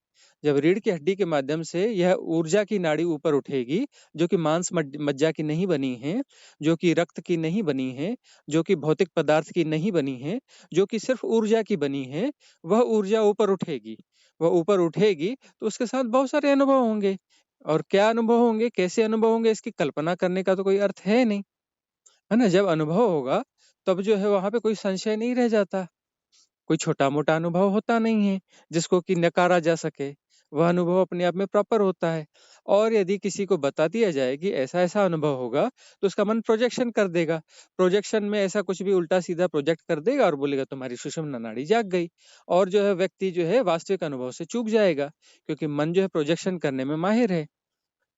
जब रीढ़ की हड्डी के माध्यम से यह ऊर्जा की नाड़ी ऊपर उठेगी, जो कि मांस मज्जा की नहीं बनी है, जो कि रक्त की नहीं बनी है, जो कि भौतिक पदार्थ की नहीं बनी है, जो कि सिर्फ ऊर्जा की बनी है, वह ऊर्जा ऊपर उठेगी। वह ऊपर उठेगी तो उसके साथ बहुत सारे अनुभव होंगे। और क्या अनुभव होंगे, कैसे अनुभव होंगे, इसकी कल्पना करने का तो कोई अर्थ है नहीं, है ना। जब अनुभव होगा तब जो है वहां पे कोई संशय नहीं रह जाता, कोई छोटा मोटा अनुभव होता नहीं है जिसको कि नकारा जा सके, वह अनुभव अपने आप में प्रॉपर होता है। और यदि किसी को बता दिया जाए कि ऐसा ऐसा अनुभव होगा, तो उसका मन प्रोजेक्शन कर देगा, प्रोजेक्शन में ऐसा कुछ भी उल्टा सीधा प्रोजेक्ट कर देगा और बोलेगा तुम्हारी सुषुम्ना नाड़ी जाग गई, और जो है व्यक्ति जो है वास्तविक अनुभव से चूक जाएगा, क्योंकि मन जो है प्रोजेक्शन करने में माहिर है।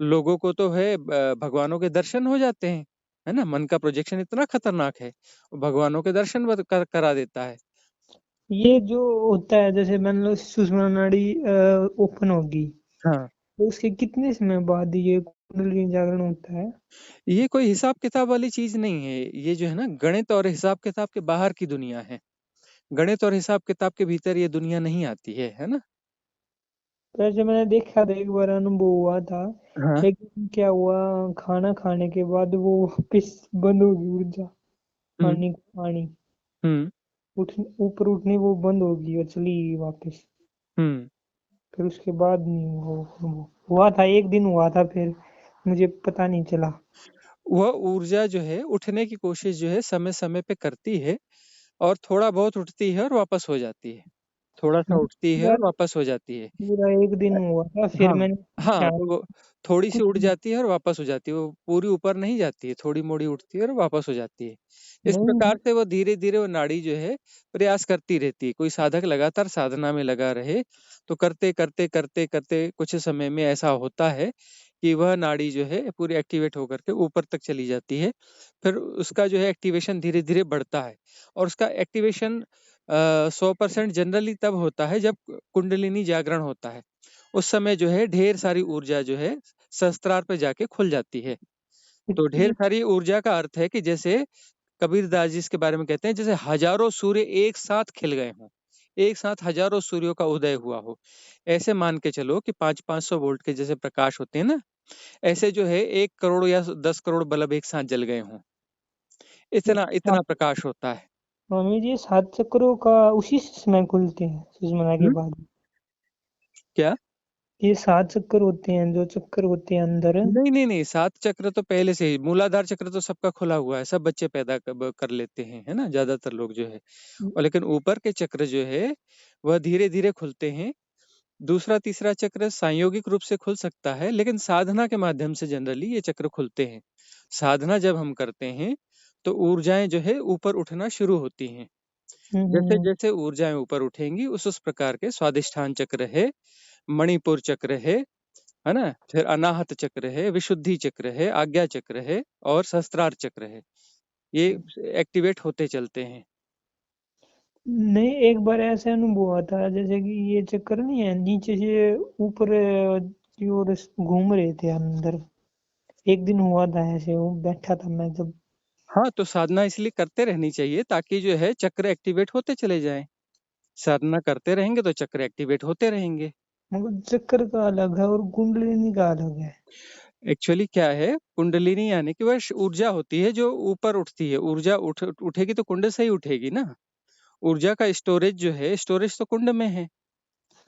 लोगों को तो है भगवानों के दर्शन हो जाते हैं, है ना, मन का प्रोजेक्शन इतना खतरनाक है, भगवानों के दर्शन करा देता है। ये जो होता है, जैसे मान लो सुषुम्ना नाड़ी ओपन होगी, हाँ, तो उसके कितने समय बाद ये कुंडली जागरण होता है? ये कोई हिसाब किताब वाली चीज नहीं है, ये जो है ना गणित और हिसाब किताब के बाहर की दुनिया है, गणित और हिसाब किताब के भीतर ये दुनिया नहीं आती है ना। तो ऐसे मैंने देखा था, एक बार अनुभव हुआ था। हाँ। एक दिन क्या हुआ, खाना खाने के बाद वो वापिस बंद होगी ऊर्जा, हम्म। पानी हम्म। ऊपर उठनी वो बंद होगी और चली गई वापस। हम्म। फिर उसके बाद नहीं वो हुआ था, एक दिन हुआ था, फिर मुझे पता नहीं चला। वह ऊर्जा जो है उठने की कोशिश जो है समय समय पे करती है, और थोड़ा बहुत उठती है और वापस हो जाती है, थोड़ा सा उठती है पूरा और वापस हो जाती है। पूरा एक दिन हुआ था, फिर हाँ, मैंने हाँ, ख्याल तो वो थोड़ी सी कुछ उड़ जाती है और वापस हो जाती है, वो पूरी ऊपर नहीं जाती है, थोड़ी मोड़ी उठती है और वापस हो जाती है। इस नहीं। प्रकार से वो धीरे धीरे वो नाड़ी जो है प्रयास करती रहती है। कोई साधक लगातार साधना में लगा रहे तो करते करते करते करते कुछ समय में ऐसा होता है कि वह नाड़ी जो है पूरी एक्टिवेट होकर के ऊपर तक चली जाती है। फिर उसका जो है एक्टिवेशन धीरे धीरे बढ़ता है, और उसका एक्टिवेशन 100% जनरली तब होता है जब कुंडलिनी जागरण होता है। उस समय जो है ढेर सारी ऊर्जा जो है सहस्त्रार पे जाके खुल जाती है। तो ढेर ये सारी ऊर्जा का अर्थ है कि जैसे कबीरदास जी इसके बारे में कहते हैं, जैसे हजारों सूर्य एक साथ खिल गए हों, एक साथ हजारों सूर्यों का उदय हुआ हो। ऐसे मान के चलो कि 500-500 वोल्ट के जैसे प्रकाश होते हैं ना, ऐसे जो है 1 करोड़ या 10 करोड़ बल्ब एक साथ जल गए हों, इतना इतना प्रकाश होता है। स्वामी जी, 7 चक्रों का उसी समय खुलते हैं सुषुम्ना के हुँ? बाद? क्या? ये 7 चक्र होते हैं, जो चक्र होते हैं अंदर। नहीं, नहीं, नहीं, 7 चक्र तो पहले से ही, मूलाधार चक्र तो सबका खुला हुआ है, सब बच्चे पैदा कर लेते हैं, है ना? ज्यादातर लोग जो है, और लेकिन ऊपर के चक्र जो है वह धीरे धीरे खुलते हैं। दूसरा तीसरा चक्र संयोगिक रूप से खुल सकता है, लेकिन साधना के माध्यम से जनरली ये चक्र खुलते हैं। साधना जब हम करते हैं तो ऊर्जाएं जो है ऊपर उठना शुरू होती हैं। जैसे हम्म। जैसे ऊर्जाएं ऊपर उठेंगी उस प्रकार के स्वादिष्ठान चक्र है, मणिपुर चक्र है ना, फिर अनाहत चक्र है, विशुद्धि चक्र है, आज्ञा चक्र है, और सहस्त्रार चक्र है। ये एक्टिवेट होते चलते हैं। नहीं, एक बार ऐसा अनुभव हुआ था, जैसे कि ये चक्कर नहीं है, नीचे से ऊपर की ओर घूम रहे थे अंदर। एक दिन हुआ था ऐसे, वो बैठा था मैं जब। हाँ, तो साधना इसलिए करते रहनी चाहिए ताकि जो है चक्र एक्टिवेट होते चले जाएं। साधना करते रहेंगे तो चक्र एक्टिवेट होते रहेंगे। मगर चक्कर का अलग है और कुंडलिनी का अलग है। एक्चुअली क्या है, कुंडलिनी यानी कि वह ऊर्जा होती है जो ऊपर उठती है। ऊर्जा उठेगी तो कुंड से ही उठेगी ना। ऊर्जा का स्टोरेज जो है, स्टोरेज तो कुंड में है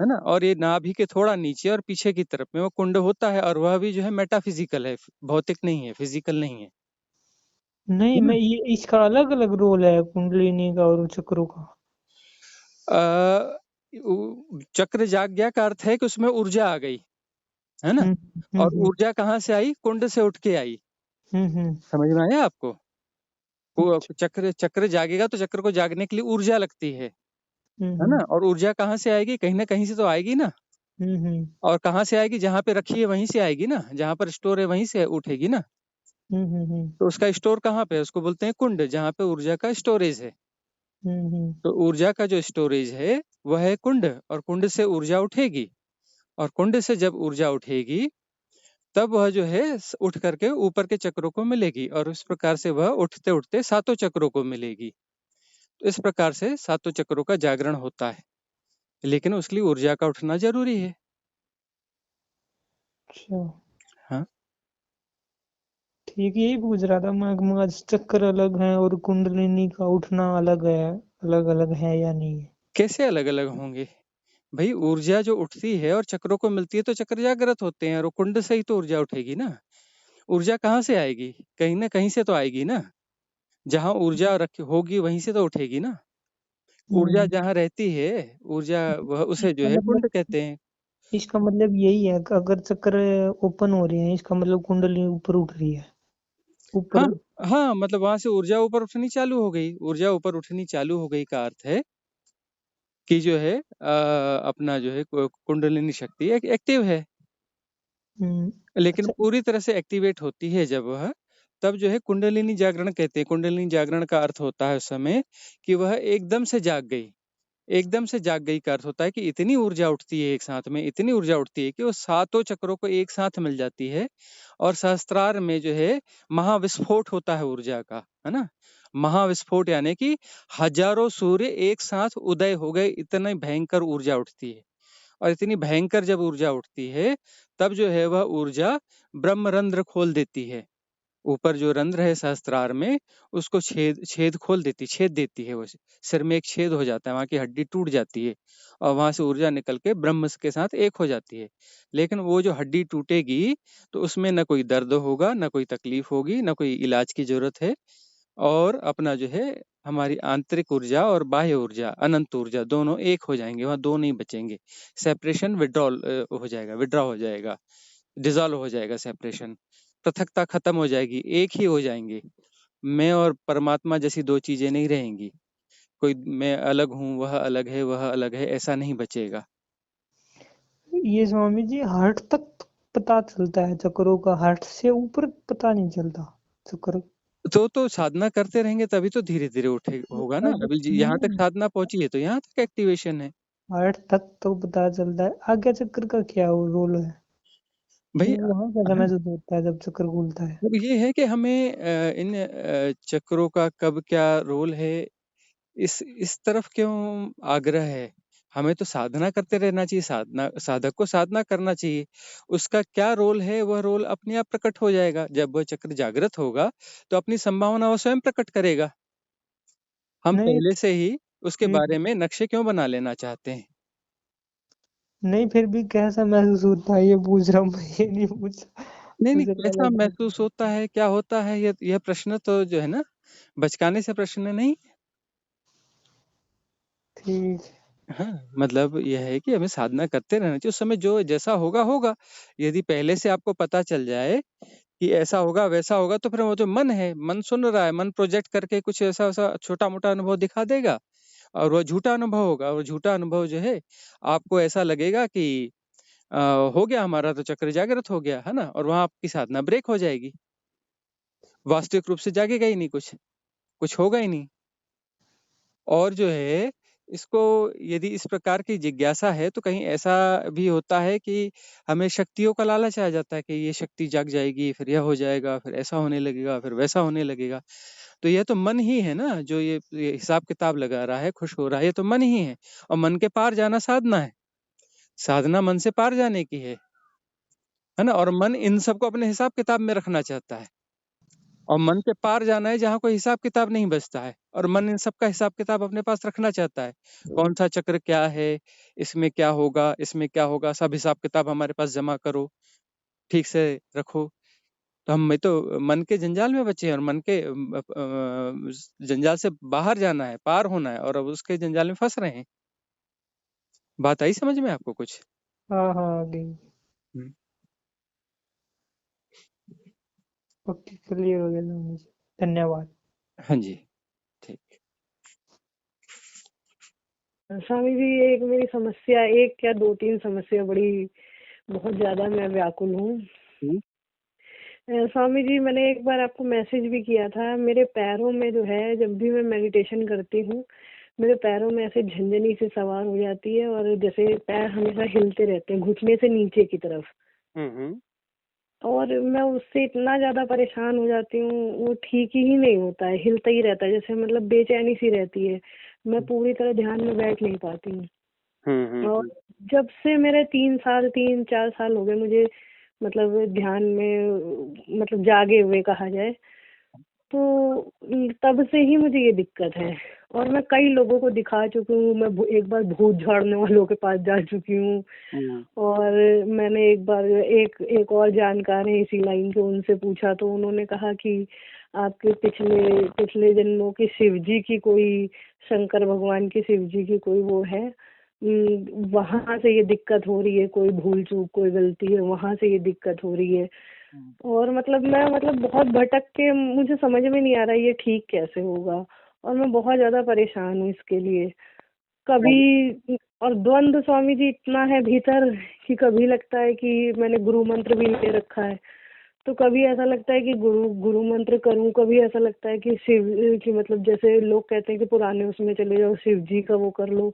ना। और ये नाभि के थोड़ा नीचे और पीछे की तरफ में वो कुंड होता है, और वह भी जो है मेटाफिजिकल है, भौतिक नहीं है, फिजिकल नहीं है। नहीं, है ना। मैं ये इसका अलग अलग रोल है कुंडलिनी का और चक्रों का। चक्र जाग गया का अर्थ है कि उसमें ऊर्जा आ गई, है ना। हम्म और हम्म ऊर्जा कहाँ से आई? कुंड से उठ के आई। हम्म। समझ में आया आपको? वो चक्र चक्र जागेगा तो चक्र को जागने के लिए ऊर्जा लगती है ना। हम्म और ऊर्जा कहाँ से आएगी? कहीं ना कहीं से तो आएगी ना। हम्म और कहाँ से आएगी? जहाँ पे रखी है वहीं से आएगी ना, जहाँ पर स्टोर है वहीं से उठेगी ना। हम्म तो उसका स्टोर कहाँ पे है? उसको बोलते हैं कुंड, जहाँ पे ऊर्जा का स्टोरेज है। हम्म। तो ऊर्जा का जो स्टोरेज है वह है कुंड, और कुंड से ऊर्जा उठेगी। और कुंड से जब ऊर्जा उठेगी तब वह जो है उठ करके ऊपर के चक्रों को मिलेगी, और उस प्रकार से वह उठते उठते सातों चक्रों को मिलेगी। तो इस प्रकार से सातों चक्रों का जागरण होता है, लेकिन उसके लिए ऊर्जा का उठना जरूरी है। अच्छा, हाँ। ठीक है, यही पूछ रहा था मैं, मगर चक्कर अलग है और कुंडलिनी का उठना अलग है, अलग अलग है या नहीं है? कैसे अलग अलग होंगे भाई? ऊर्जा जो उठती है और चक्रों को मिलती है तो चक्र जागृत होते हैं, और वो कुंड से ही तो ऊर्जा उठेगी ना। ऊर्जा कहाँ से आएगी? कहीं ना कहीं से तो आएगी ना। जहाँ ऊर्जा रखी होगी वहीं से तो उठेगी ना। ऊर्जा जहाँ रहती है, ऊर्जा वह उसे जो इसका है मतलब कुंड कहते हैं। इसका मतलब यही है कि अगर चक्र ओपन हो रहे हैं, इसका मतलब कुंडली ऊपर उठ रही है, ऊपर। हाँ हाँ, मतलब वहां से ऊर्जा ऊपर उठनी चालू हो गई। ऊर्जा ऊपर उठनी चालू हो गई का अर्थ है कि जो है अपना जो है कुंडलिनी शक्ति एक्टिव है। लेकिन अच्छा। पूरी तरह से एक्टिवेट होती है जब वह, तब जो है कुंडलिनी जागरण कहते हैं। कुंडलिनी जागरण का अर्थ होता है उस समय कि वह एकदम से जाग गई। एकदम से जाग गई का अर्थ होता है कि इतनी ऊर्जा उठती है एक साथ में, इतनी ऊर्जा उठती है कि वो सातों चक्रों को एक साथ मिल जाती है और सहस्त्रार में जो है महाविस्फोट होता है ऊर्जा का, है ना। महाविस्फोट यानी कि हजारों सूर्य एक साथ उदय हो गए, इतनी भयंकर ऊर्जा उठती है। और इतनी भयंकर जब ऊर्जा उठती है तब जो है वह ऊर्जा ब्रह्मरंध्र खोल देती है। ऊपर जो रंध्र है सहस्त्रार में, उसको छेद छेद खोल देती, छेद देती है। वो सिर में एक छेद हो जाता है, वहां की हड्डी टूट जाती है और वहां से ऊर्जा निकल के ब्रह्म के साथ एक हो जाती है। लेकिन वो जो हड्डी टूटेगी तो उसमें न कोई दर्द होगा, न कोई तकलीफ होगी, न कोई इलाज की जरूरत है। और अपना जो है हमारी आंतरिक ऊर्जा और बाह्य ऊर्जा, अनंत ऊर्जा, दोनों एक हो जाएंगे, वहां दो नहीं बचेंगे। सेपरेशन विड्रॉल हो जाएगा, विड्रॉ हो जाएगा, डिजॉल्व हो जाएगा सेपरेशन। पृथकता खत्म हो जाएगी, एक ही हो जाएंगे। मैं और परमात्मा जैसी दो चीजें नहीं रहेंगी। कोई मैं अलग हूँ, वह अलग है, वह अलग है, ऐसा नहीं बचेगा। ये स्वामी जी हार्ट तक पता चलता है चक्रों का, हार्ट से ऊपर पता नहीं चलता चक्र। तो साधना करते रहेंगे तभी तो धीरे धीरे उठे होगा ना। अभी यहाँ तक नहीं, साधना पहुंची है तो यहाँ तक एक्टिवेशन है हार्ट तक तो पता चलता है, आगे चक्र का क्या रोल है? भाई। वहां कैसा हाँ, महसूस होता है जब चक्र खुलता है? अब ये है कि हमें इन चक्रों का कब क्या रोल है, इस तरफ क्यों आग्रह है। हमें तो साधना करते रहना चाहिए, साधना साधक को साधना करना चाहिए। उसका क्या रोल है, वह रोल अपने आप प्रकट हो जाएगा। जब वह चक्र जागृत होगा तो अपनी संभावना वह स्वयं प्रकट करेगा। हम नहीं। पहले से ही उसके ठीक। बारे में नक्शे क्यों बना लेना चाहते हैं। नहीं, फिर भी कैसा महसूस होता है ये पूछ रहा हूँ मैं, ये नहीं पूछ नहीं नहीं, मुझे कैसा पहले। महसूस होता है, क्या होता है, यह प्रश्न तो जो है ना, बचकाने से प्रश्न नहीं। ठीक। हाँ, मतलब यह है कि हमें साधना करते रहना चाहिए। उस समय जो जैसा होगा होगा। यदि पहले से आपको पता चल जाए कि ऐसा होगा वैसा होगा, तो फिर वो जो मन है, मन सुन रहा है, मन प्रोजेक्ट करके कुछ ऐसा ऐसा छोटा मोटा अनुभव दिखा देगा और वह झूठा अनुभव होगा। और झूठा अनुभव जो है, आपको ऐसा लगेगा कि हो गया हमारा तो चक्र जागृत हो गया, है ना। और वहां आपकी साधना ब्रेक हो जाएगी। वास्तविक रूप से जागेगा ही नहीं, कुछ कुछ होगा ही नहीं। और जो है इसको, यदि इस प्रकार की जिज्ञासा है तो कहीं ऐसा भी होता है कि हमें शक्तियों का लालच आ जाता है कि ये शक्ति जाग जाएगी, फिर यह हो जाएगा, फिर ऐसा होने लगेगा, फिर वैसा होने लगेगा। तो यह तो मन ही है ना, जो ये हिसाब किताब लगा रहा है, खुश हो रहा है, ये तो मन ही है। और मन के पार जाना साधना है। साधना मन से पार जाने की है ना। और मन इन सबको अपने हिसाब किताब में रखना चाहता है। और मन के पार जाना है जहाँ कोई हिसाब किताब नहीं बचता है। और मन इन सब का हिसाब किताब अपने पास रखना चाहता है। कौन सा चक्र क्या है, इसमें क्या होगा, इसमें क्या होगा, सब हिसाब किताब हमारे पास जमा करो, ठीक से रखो। तो हम में तो मन के जंजाल में बचे हैं और मन के जंजाल से बाहर जाना है, पार होना है, और अब उसके जंजाल में फंस रहे हैं। बात आई समझ में आपको कुछ? हाँ हाँ, आ गई। हम्म, ओके, क्लियर हो गया स्वामी जी, धन्यवाद। हाँ जी, ठीक। स्वामी जी, एक मेरी समस्या, एक या दो तीन समस्या, बड़ी बहुत ज्यादा मैं व्याकुल हूँ। स्वामी जी, मैंने एक बार आपको मैसेज भी किया था। मेरे पैरों में जो है, जब भी मैं मेडिटेशन करती हूँ, मेरे पैरों में ऐसे झंझनी से सवार हो जाती है और जैसे पैर हमेशा हिलते रहते हैं, घुटने से नीचे की तरफ। और मैं उससे इतना ज्यादा परेशान हो जाती हूँ, वो ठीक ही नहीं होता है, हिलता ही रहता है, जैसे मतलब बेचैनी सी रहती है। मैं पूरी तरह ध्यान में बैठ नहीं पाती हूँ। और जब से मेरे 3-4 साल हो गए मुझे, मतलब ध्यान में, मतलब जागे हुए कहा जाए, तो तब से ही मुझे ये दिक्कत है। और मैं कई लोगों को दिखा चुकी हूँ, मैं एक बार भूत झाड़ने वालों के पास जा चुकी हूँ। और मैंने एक बार एक और जानकार है इसी लाइन के, उनसे पूछा तो उन्होंने कहा कि आपके पिछले पिछले जन्मों की शिव जी की कोई, शंकर भगवान की शिव जी की कोई वो है, वहां से ये दिक्कत हो रही है, कोई भूल चूक कोई गलती है वहां से ये दिक्कत हो रही है। और मतलब मैं बहुत भटक के, मुझे समझ में नहीं आ रहा ये ठीक कैसे होगा, और मैं बहुत ज्यादा परेशान हूँ इसके लिए। कभी और द्वंद्व स्वामी जी इतना है भीतर कि कभी लगता है कि मैंने गुरु मंत्र भी ले रखा है, तो कभी ऐसा लगता है कि गुरु मंत्र करूं, कभी ऐसा लगता है कि शिव की मतलब जैसे लोग कहते हैं कि पुराने उसमें चले जाओ, शिव जी का वो कर लो,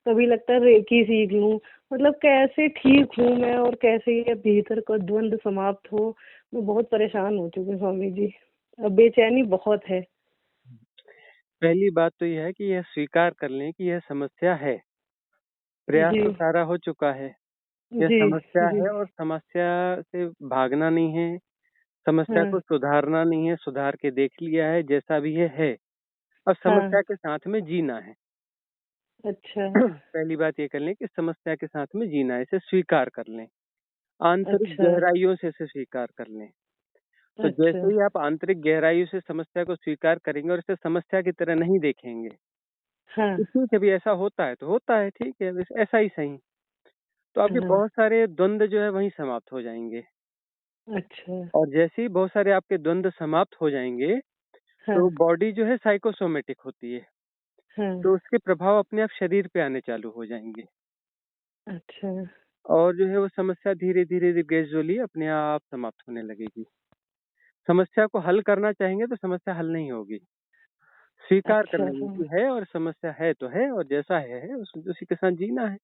कभी लगता है रेकी सीख लूं। मतलब कैसे ठीक हूँ मैं, और कैसे ये भीतर का द्वंद्व समाप्त हो। मैं बहुत परेशान हो चुकी हूँ स्वामी जी, अब बेचैनी बहुत है। पहली बात तो यह है कि यह स्वीकार कर लें कि यह समस्या है। प्रयास तो जी सारा हो चुका है, यह जी समस्या जी। है और समस्या से भागना नहीं है, समस्या हाँ को सुधारना नहीं है, सुधार के देख लिया है, जैसा भी है। अब हाँ। समस्या के साथ में जीना है। अच्छा पहली बात ये कर लें कि समस्या के साथ में जीना है, इसे स्वीकार कर लें, आंतरिक अच्छा गहराइयों से इसे स्वीकार कर लें। तो अच्छा। जैसे ही आप आंतरिक गहराइयों से समस्या को स्वीकार करेंगे और इसे समस्या की तरह नहीं देखेंगे, हाँ तो ठीक है, भी ऐसा होता है तो होता है, ठीक है, बस ऐसा ही सही। तो आपके हाँ। बहुत सारे द्वंद्व जो है वहीं समाप्त हो जाएंगे, अच्छा और जैसे ही बहुत सारे आपके द्वंद्व समाप्त हो जाएंगे, तो हाँ बॉडी जो है साइकोसोमेटिक होती है, हाँ। तो उसके प्रभाव अपने आप शरीर पे आने चालू हो जाएंगे, अच्छा और जो है वो समस्या धीरे धीरे ग्रेजुअली अपने आप समाप्त होने लगेगी। समस्या को हल करना चाहेंगे तो समस्या हल नहीं होगी। स्वीकार कर अच्छा। लेंगे हाँ कि है, और समस्या है तो है, और जैसा है उसी के साथ जीना है।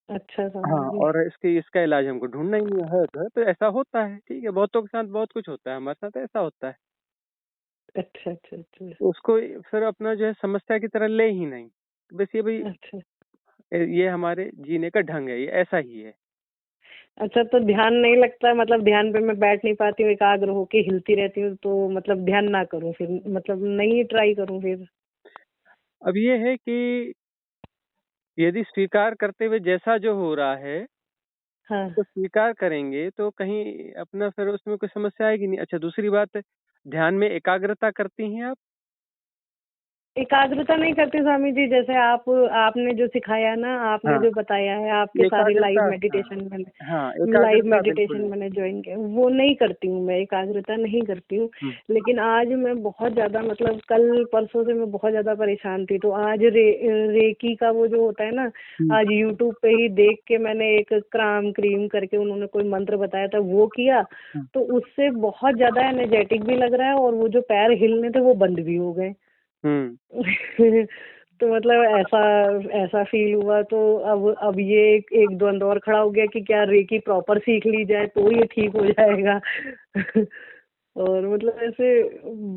अच्छा स्वामी हाँ, जी। और इसका इलाज हमको ढूंढना ही नहीं है, तो ऐसा होता है, ठीक है, बहुतों के साथ बहुत कुछ होता है, हमारे साथ ऐसा होता है। अच्छा अच्छा अच्छा तो उसको फिर अपना जो है समस्या की तरह ले ही नहीं, बस ये भाई अच्छा। ये हमारे जीने का ढंग है, ये ऐसा ही है। अच्छा तो ध्यान नहीं लगता, मतलब ध्यान पे मैं बैठ नहीं पाती हूँ, एकाग्र होके हिलती रहती हूँ, तो मतलब ध्यान ना करूँ फिर, मतलब नहीं ट्राई करूँ फिर। अब ये है कि यदि स्वीकार करते हुए जैसा जो हो रहा है हाँ। तो स्वीकार करेंगे, तो कहीं अपना फिर उसमें कोई समस्या आएगी नहीं। अच्छा, दूसरी बात, ध्यान में एकाग्रता करती हैं आप? एकाग्रता नहीं करती स्वामी जी, जैसे आपने जो सिखाया ना, आपने हाँ, जो बताया है, आपके सारे एकाग्रता, लाइव हाँ, मेडिटेशन मैंने हाँ, लाइव एकाग्रता मेडिटेशन बिल्कुल। मैंने ज्वाइन किया, वो नहीं करती हूँ मैं, एकाग्रता नहीं करती हूँ। हुँ, लेकिन आज मैं बहुत ज्यादा, मतलब कल परसों से मैं बहुत ज्यादा परेशान थी, तो आज रेकी का वो जो होता है ना, हुँ, आज यूट्यूब पे ही देख के मैंने एक क्राम क्रीम करके उन्होंने कोई मंत्र बताया था, वो किया, हुँ, तो उससे बहुत ज्यादा एनर्जेटिक भी लग रहा है, और वो जो पैर हिलने थे वो बंद भी हो गए। हुँ। तो मतलब ऐसा ऐसा फील हुआ, तो अब ये एक द्वंद्व और खड़ा हो गया कि क्या रेकी प्रॉपर सीख ली जाए तो ये ठीक हो जाएगा। और मतलब ऐसे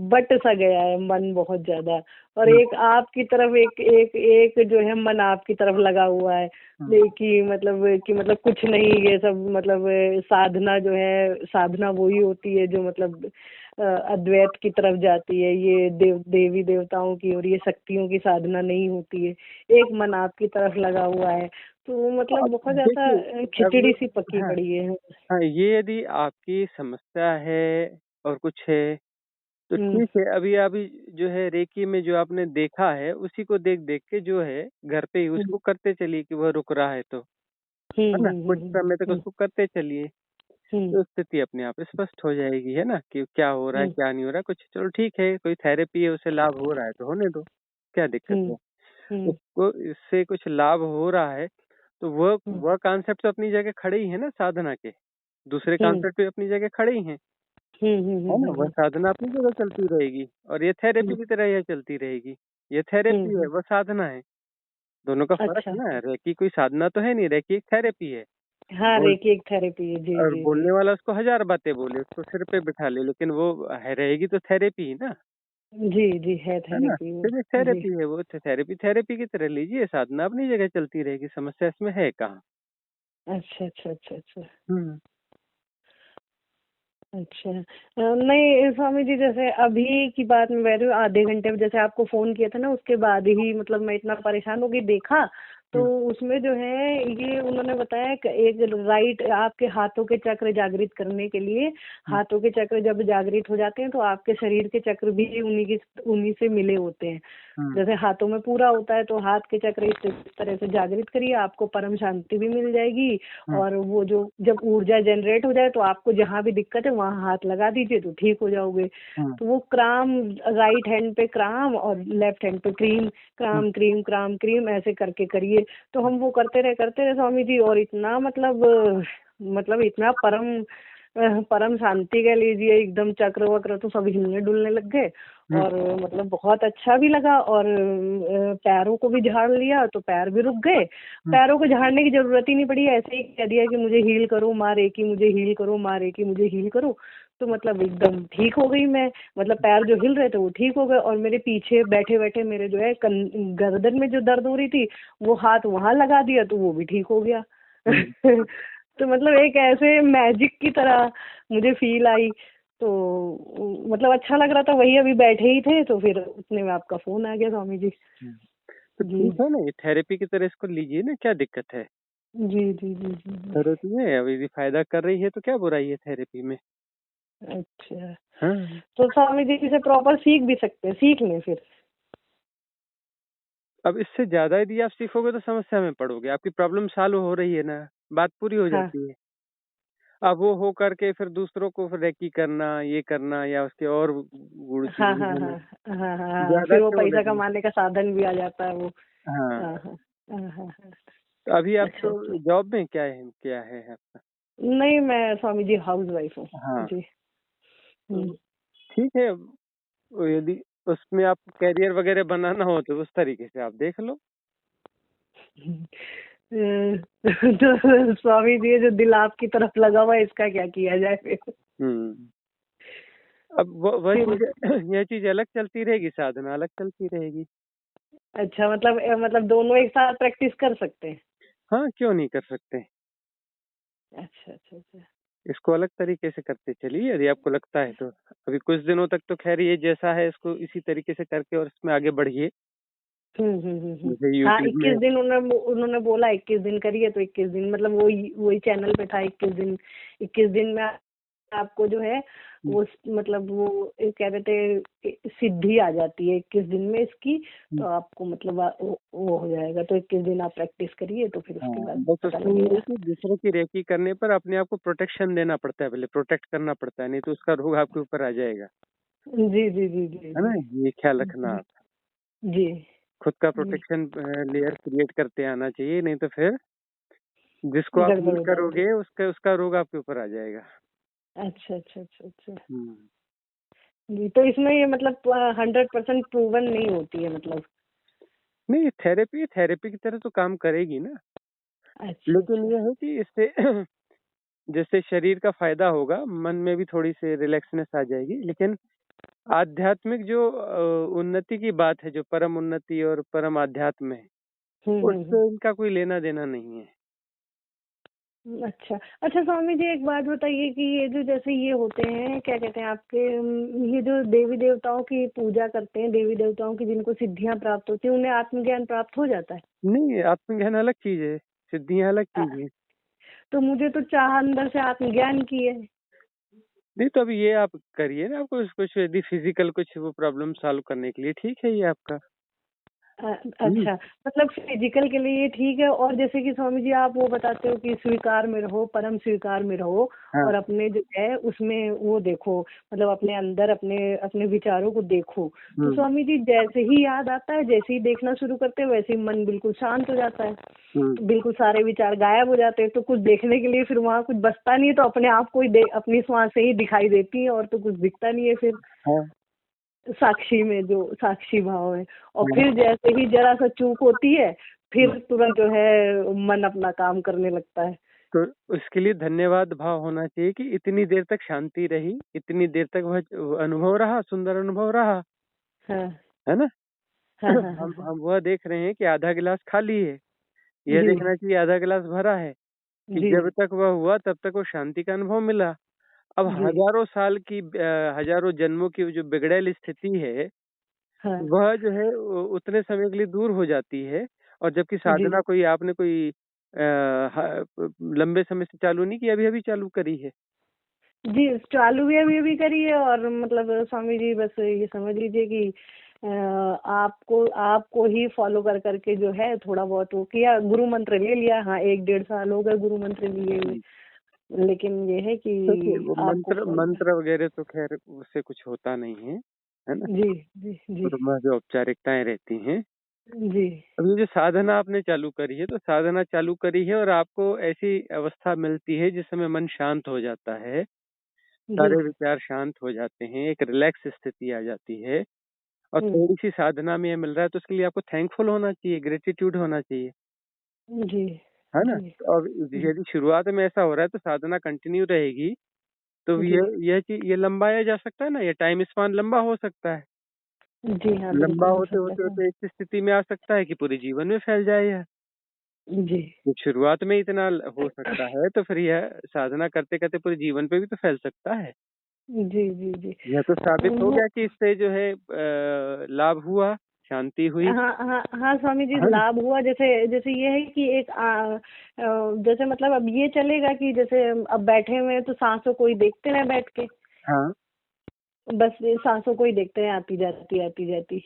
बट सा गया है मन बहुत ज्यादा, और हुँ, एक आपकी तरफ एक एक एक जो है मन आपकी तरफ लगा हुआ है, हुँ। कि मतलब कुछ नहीं, ये सब मतलब साधना जो है, साधना वही होती है जो मतलब अद्वैत की तरफ जाती है, ये देवी देवताओं की और ये शक्तियों की साधना नहीं होती है। एक मन आपकी तरफ लगा हुआ है, तो मतलब अब बहुत ज्यादा देखिए, अब ये, खिचड़ी सी पकी हाँ, पड़ी है। हाँ, ये यदि आपकी समस्या है और कुछ है, तो हम्म ठीक है, अभी जो है रेकी में जो आपने देखा है, उसी को देख-देख के जो है घर पे ही हम्म उसको करते चलिए कि वह रुक रहा है तो, है ना? कुछ समय तक हम्म उसको करते चलिए, हम्म तो स्थिति अपने आप स्पष्ट हो जाएगी, है ना? कि क्या हो रहा है, हम्म क्या नहीं हो रहा है, कुछ चलो ठीक है, कोई थेरेपी है, उससे लाभ हो रहा है तो होने दो, क्या दिक्कत हम्म है? हम्म उसको इससे कुछ लाभ हो रहा है, तो हम्म वह कॉन्सेप्ट तो अपनी जगह खड़े ही है ना साधना के, दूसरे हम्म कॉन्सेप्ट भी अपनी जगह खड़े ही हैं, है ना? वह साधना अपनी जगह चलती रहेगी, और ये थेरेपी हम्म की तरह यह चलती रहेगी। ये हम्म थेरेपी है, हम्म, वह साधना है, दोनों का फ़र्क अच्छा है ना, अच्छा। रेकी कोई साधना तो है नहीं, रेकी एक थेरेपी है। हाँ, बोल रेकी एक थेरेपी है, जी और जी जी। बोलने वाला उसको हज़ार बातें बोले, उसको सिर पे बिठा ले, लेकिन वो है रहेगी तो थेरेपी ही ना, जी जी है है ना? थेरेपी वो। फिर ये जी। थेरेपी है, वो थेरेपी की तरह लीजिए, साधना अपनी जगह चलती रहेगी, समस्या इसमें है कहाँ? अच्छा अच्छा अच्छा अच्छा हुँ, अच्छा। नहीं स्वामी जी, जैसे अभी की बात मैं बता रही हूँ, आधे घंटे में जैसे आपको फोन किया था ना, उसके बाद ही मतलब मैं इतना परेशान हो गई, देखा तो उसमें जो है ये उन्होंने बताया कि एक राइट आपके हाथों के चक्र जागृत करने के लिए, हाथों के चक्र जब जागृत हो जाते हैं तो आपके शरीर के चक्र भी उन्हीं से मिले होते हैं। जैसे हाथों में पूरा होता है तो हाथ के चक्र इस तरह से जागृत करिए, आपको परम शांति भी मिल जाएगी। और वो जो जब ऊर्जा जनरेट हो जाए तो आपको जहाँ भी दिक्कत है वहाँ हाथ लगा दीजिए तो ठीक हो जाओगे। तो वो क्राम, राइट हैंड पे क्राम और लेफ्ट हैंड पे cream, cram cream cram cream ऐसे करके करिए। तो हम वो करते रहे स्वामी जी, और इतना मतलब इतना परम शांति कह लीजिए, एकदम चक्र वक्र तो सब हिलने डुलने लग गए। और मतलब बहुत अच्छा भी लगा। और पैरों को भी झाड़ लिया तो पैर भी रुक गए। पैरों को झाड़ने की जरूरत ही नहीं पड़ी, ऐसे ही कह दिया कि मुझे हील करो माँ रेकी, मुझे हील करो माँ रेकी, मुझे हील करो। तो मतलब एकदम ठीक हो गई मैं, मतलब पैर जो हिल रहे थे वो ठीक हो गए। और मेरे पीछे बैठे बैठे मेरे जो है गर्दन में जो दर्द हो रही थी वो हाथ वहां लगा दिया तो वो भी ठीक हो गया। तो मतलब एक ऐसे मैजिक की तरह मुझे फील आई। तो मतलब अच्छा लग रहा था, वही अभी बैठे ही थे तो फिर उतने में आपका फोन आ गया स्वामी जी। तो ठीक है ना, ये थेरेपी की तरह इसको लीजिए ना, क्या दिक्कत है? जी जी जी जी थेरेपी में अभी भी फायदा कर रही है तो क्या बुराई है थेरेपी में? अच्छा, हाँ, तो स्वामी जी इसे प्रॉपर सीख भी सकते हैं, सीख लें फिर। अब इससे ज्यादा यदि आप सीखोगे तो समस्या में पड़ोगे। आपकी प्रॉब्लम सॉल्व हो रही है ना, बात पूरी हो हाँ जाती है। अब वो हो करके फिर दूसरों को फिर रेकी करना, ये करना या उसके और गुड़ हाँ चीजें हाँ देना, हाँ हाँ हाँ हाँ, ज्यादा फिर वो क्यों पैसा लगेगा? कमाने का साधन भी आ जाता है वो। हाँ, हाँ हाँ हाँ हाँ हाँ। तो अभी आप अच्छा अच्छा, तो जॉब में क्या है आपका? नहीं मैं स्वामी जी हाउस वाइफ हूँ हाँ, जी। तो ठीक है। वो यदि उसमें आप कैरियर वगैरह बनाना हो तो उस तरीके से आप देख लो। तो स्वामी जी जो दिल आपकी तरफ लगा हुआ है इसका क्या किया जाए फिर? अब वह चीज यह चीज अलग चलती रहेगी, साधना अलग चलती रहेगी। अच्छा, मतलब दोनों एक साथ प्रैक्टिस कर सकते हैं? हाँ, क्यों नहीं कर सकते? अच्छा अच्छा अच्छा। इसको अलग तरीके से करते चलिए यदि आपको लगता है तो। अभी कुछ दिनों तक तो खैर ये जैसा है इसको इसी तरीके से करके और इसमें आगे बढ़िए। जैसे हाँ, यूट्यूब में 21 दिन उन्होंने बोला 21 दिन करिए, तो 21 दिन मतलब वही चैनल पे था 21 दिन में आपको जो है वो मतलब वो क्या कहते हैं सिद्धि आ जाती है 21 दिन में इसकी। तो आपको मतलब वो हो जाएगा। तो 21 दिन आप प्रैक्टिस करिए तो फिर उसके हाँ, बाद बस पता उसमें ये है लगेगा। कि दूसरों की रेकी करने पर अपने आप को प्रोटेक्शन देना पड़ता है, पहले प्रोटेक्ट करना पड़ता है, नहीं तो उसका रोग आपके ऊपर आ जाएगा। जी जी जी जी है जी ना, ये ख्याल रखना आप। जी खुद का जी, प्रोटेक्शन लेयर क्रिएट करते आना चाहिए, नहीं तो फिर जिसको आप गड़बड़ हील हो जाती करोगे उसका रोग आपके ऊपर आ जाएगा। है। अच्छा अच्छा अच्छा अच्छा हम्म। जी। तो इसमें ये मतलब 100% प्रूवन नहीं होती है मतलब? नहीं, थेरेपी की तरह तो काम करेगी ना, अच्छा लेकिन अच्छा। यह है कि इससे जैसे शरीर का फायदा होगा, मन में भी थोड़ी सी रिलैक्सनेस आ जाएगी, लेकिन आध्यात्मिक जो उन्नति की बात है, जो परम उन्नति और परम आध्यात्म है, हम्म। उससे इनका कोई लेना देना नहीं है। अच्छा अच्छा, स्वामी जी एक बात बताइए कि ये जो जैसे ये होते हैं क्या कहते हैं आपके ये जो देवी देवताओं की पूजा करते हैं, देवी देवताओं की जिनको सिद्धियां प्राप्त होती हैं, उन्हें आत्मज्ञान प्राप्त हो जाता है? नहीं, आत्मज्ञान अलग चीज है, सिद्धियां अलग अ, चीज है। तो मुझे तो चाह अंदर से आत्मज्ञान की है। नहीं, तो अभी ये आप करिए ना, आपको कुछ यदि फिजिकल कुछ वो प्रॉब्लम सॉल्व करने के लिए ठीक है ये आपका। अच्छा, मतलब फिजिकल के लिए ठीक है। और जैसे कि स्वामी जी आप वो बताते हो कि स्वीकार में रहो, परम स्वीकार में रहो, हाँ, और अपने जो है उसमें वो देखो, मतलब अपने अंदर अपने अपने विचारों को देखो। तो हम्म, स्वामी जी जैसे ही याद आता है, जैसे ही देखना शुरू करते हैं, वैसे ही मन बिल्कुल शांत हो जाता है। हम्म, बिल्कुल सारे विचार गायब हो जाते हैं। तो कुछ देखने के लिए फिर वहाँ कुछ बचता नहीं है, तो अपने आप को ही अपनी श्वासें ही दिखाई देती है और तो कुछ दिखता नहीं है फिर। हाँ, साक्षी में जो साक्षी भाव है। और हाँ। फिर जैसे ही जरा सा चूक होती है फिर तुरंत जो है मन अपना काम करने लगता है। तो उसके लिए धन्यवाद भाव होना चाहिए कि इतनी देर तक शांति रही, इतनी देर तक वह अनुभव रहा, सुंदर अनुभव रहा, हाँ है ना। हाँ हाँ हाँ हाँ। हम वह देख रहे हैं कि आधा गिलास खाली है, यह जी देखना चाहिए आधा गिलास भरा है, कि जी जब तक वह हुआ तब तक वो शांति का अनुभव मिला। अब जी। हजारों साल की हजारों जन्मों की जो बिगड़ैल स्थिति है, हाँ वह जो है उतने समय के लिए दूर हो जाती है, और जबकि साधना कोई आपने कोई लंबे समय से चालू नहीं की, अभी अभी चालू करी है? जी, चालू भी अभी करी है। और मतलब स्वामी जी बस ये समझ लीजिए कि आपको ही फॉलो कर करके जो है थोड़ा बहुत वो किया, गुरु मंत्र ले लिया। हाँ, 1-1.5 साल हो गए गुरु मंत्र लिए हुए, लेकिन ये है कि वो मंत्र वगैरह तो खैर उससे कुछ होता नहीं है ना? जी जी जी जो औपचारिकताएं रहती हैं जी। अब ये जो साधना आपने चालू करी है, तो साधना चालू करी है और आपको ऐसी अवस्था मिलती है जिस समय मन शांत हो जाता है, सारे विचार शांत हो जाते हैं, एक रिलैक्स स्थिति आ जाती है और थोड़ी सी साधना में ये मिल रहा है, तो उसके लिए आपको थैंकफुल होना चाहिए, ग्रेटिट्यूड होना चाहिए, जी है ना? और यदि शुरुआत में ऐसा हो रहा है तो साधना कंटिन्यू रहेगी, तो ये लंबाया जा सकता है ना, ये टाइम स्पान लंबा हो सकता है। जी हाँ, लंबा बिल्कुल होते होते होते इस स्थिति में आ सकता है कि पूरे जीवन में फैल जाए यह। जी तो शुरुआत में इतना हो सकता है, तो फिर यह साधना करते करते पूरे जीवन पे भी तो फैल सकता है। जी जी जी। यह तो साबित हो गया कि इससे जो है लाभ हुआ, शांति हुई। हाँ हाँ हाँ स्वामी जी, हाँ लाभ हुआ। जैसे जैसे ये है कि एक जैसे मतलब अब ये चलेगा कि जैसे अब बैठे हुए हैं तो सांसों को ही देखते रहे बैठ के, हाँ। बस सांसों को ही देखते हैं, आती जाती आती जाती।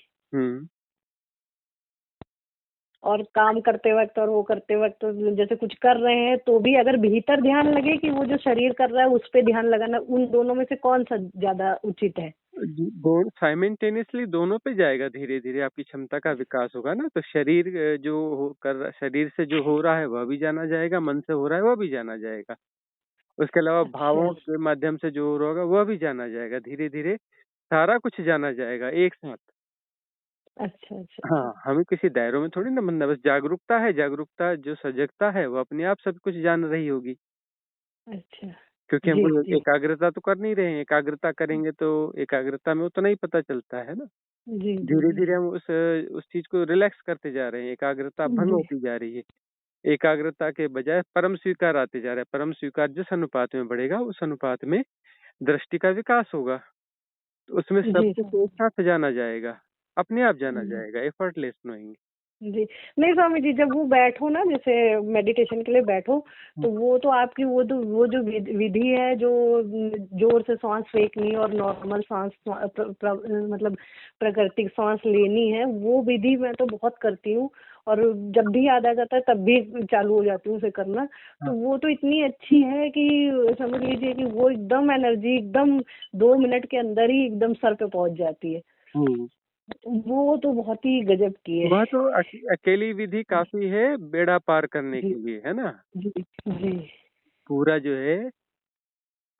और काम करते वक्त और वो करते वक्त जैसे कुछ कर रहे हैं तो भी अगर भीतर ध्यान लगे कि वो जो शरीर कर रहा है उस पे ध्यान लगाना, उन दोनों में से कौन सा ज्यादा उचित है? साइमल्टेनियसली दोनों पे जाएगा, धीरे धीरे आपकी क्षमता का विकास होगा ना, तो शरीर शरीर से जो हो रहा है वह भी जाना जाएगा, मन से हो रहा है वह भी जाना जाएगा, उसके अलावा भावों के माध्यम से जो हो रहा होगा वह भी जाना जाएगा, धीरे धीरे सारा कुछ जाना जाएगा एक साथ। अच्छा अच्छा। हाँ, हमें किसी दायरों में थोड़ी ना बनना, बस जागरूकता है, जागरूकता जो सजगता है वो अपने आप सब कुछ जान रही होगी, अच्छा क्योंकि हम कोई एकाग्रता तो कर नहीं रहे हैं। एकाग्रता करेंगे तो एकाग्रता में उतना ही पता चलता है ना। जी धीरे धीरे हम उस चीज को रिलैक्स करते जा रहे हैं, एकाग्रता भंग होती जा रही है, एकाग्रता के बजाय परम स्वीकार आते जा रहा है। परम स्वीकार जिस अनुपात में बढ़ेगा उस अनुपात में दृष्टि का विकास होगा, तो उसमें सब कुछ एक साथ जाना जाएगा, अपने आप जाना जाएगा, एफर्टलेस नोइंग। जी। नहीं स्वामी जी, जब वो बैठो ना, जैसे मेडिटेशन के लिए बैठो, तो वो तो आपकी वो जो विधि है, जो जोर से सांस फेंकनी और नॉर्मल सांस मतलब प्राकृतिक सांस लेनी है, वो विधि मैं तो बहुत करती हूँ। और जब भी याद आ जाता है तब भी चालू हो जाती हूँ उसे करना। तो वो तो इतनी अच्छी है कि समझ लीजिए कि वो एकदम एनर्जी एकदम 2 मिनट के अंदर ही एकदम सर पे पहुंच जाती है। वो तो बहुत ही गजब की है। वह तो अकेली विधि काफी है बेड़ा पार करने के लिए, है ना। जी जी। पूरा जो है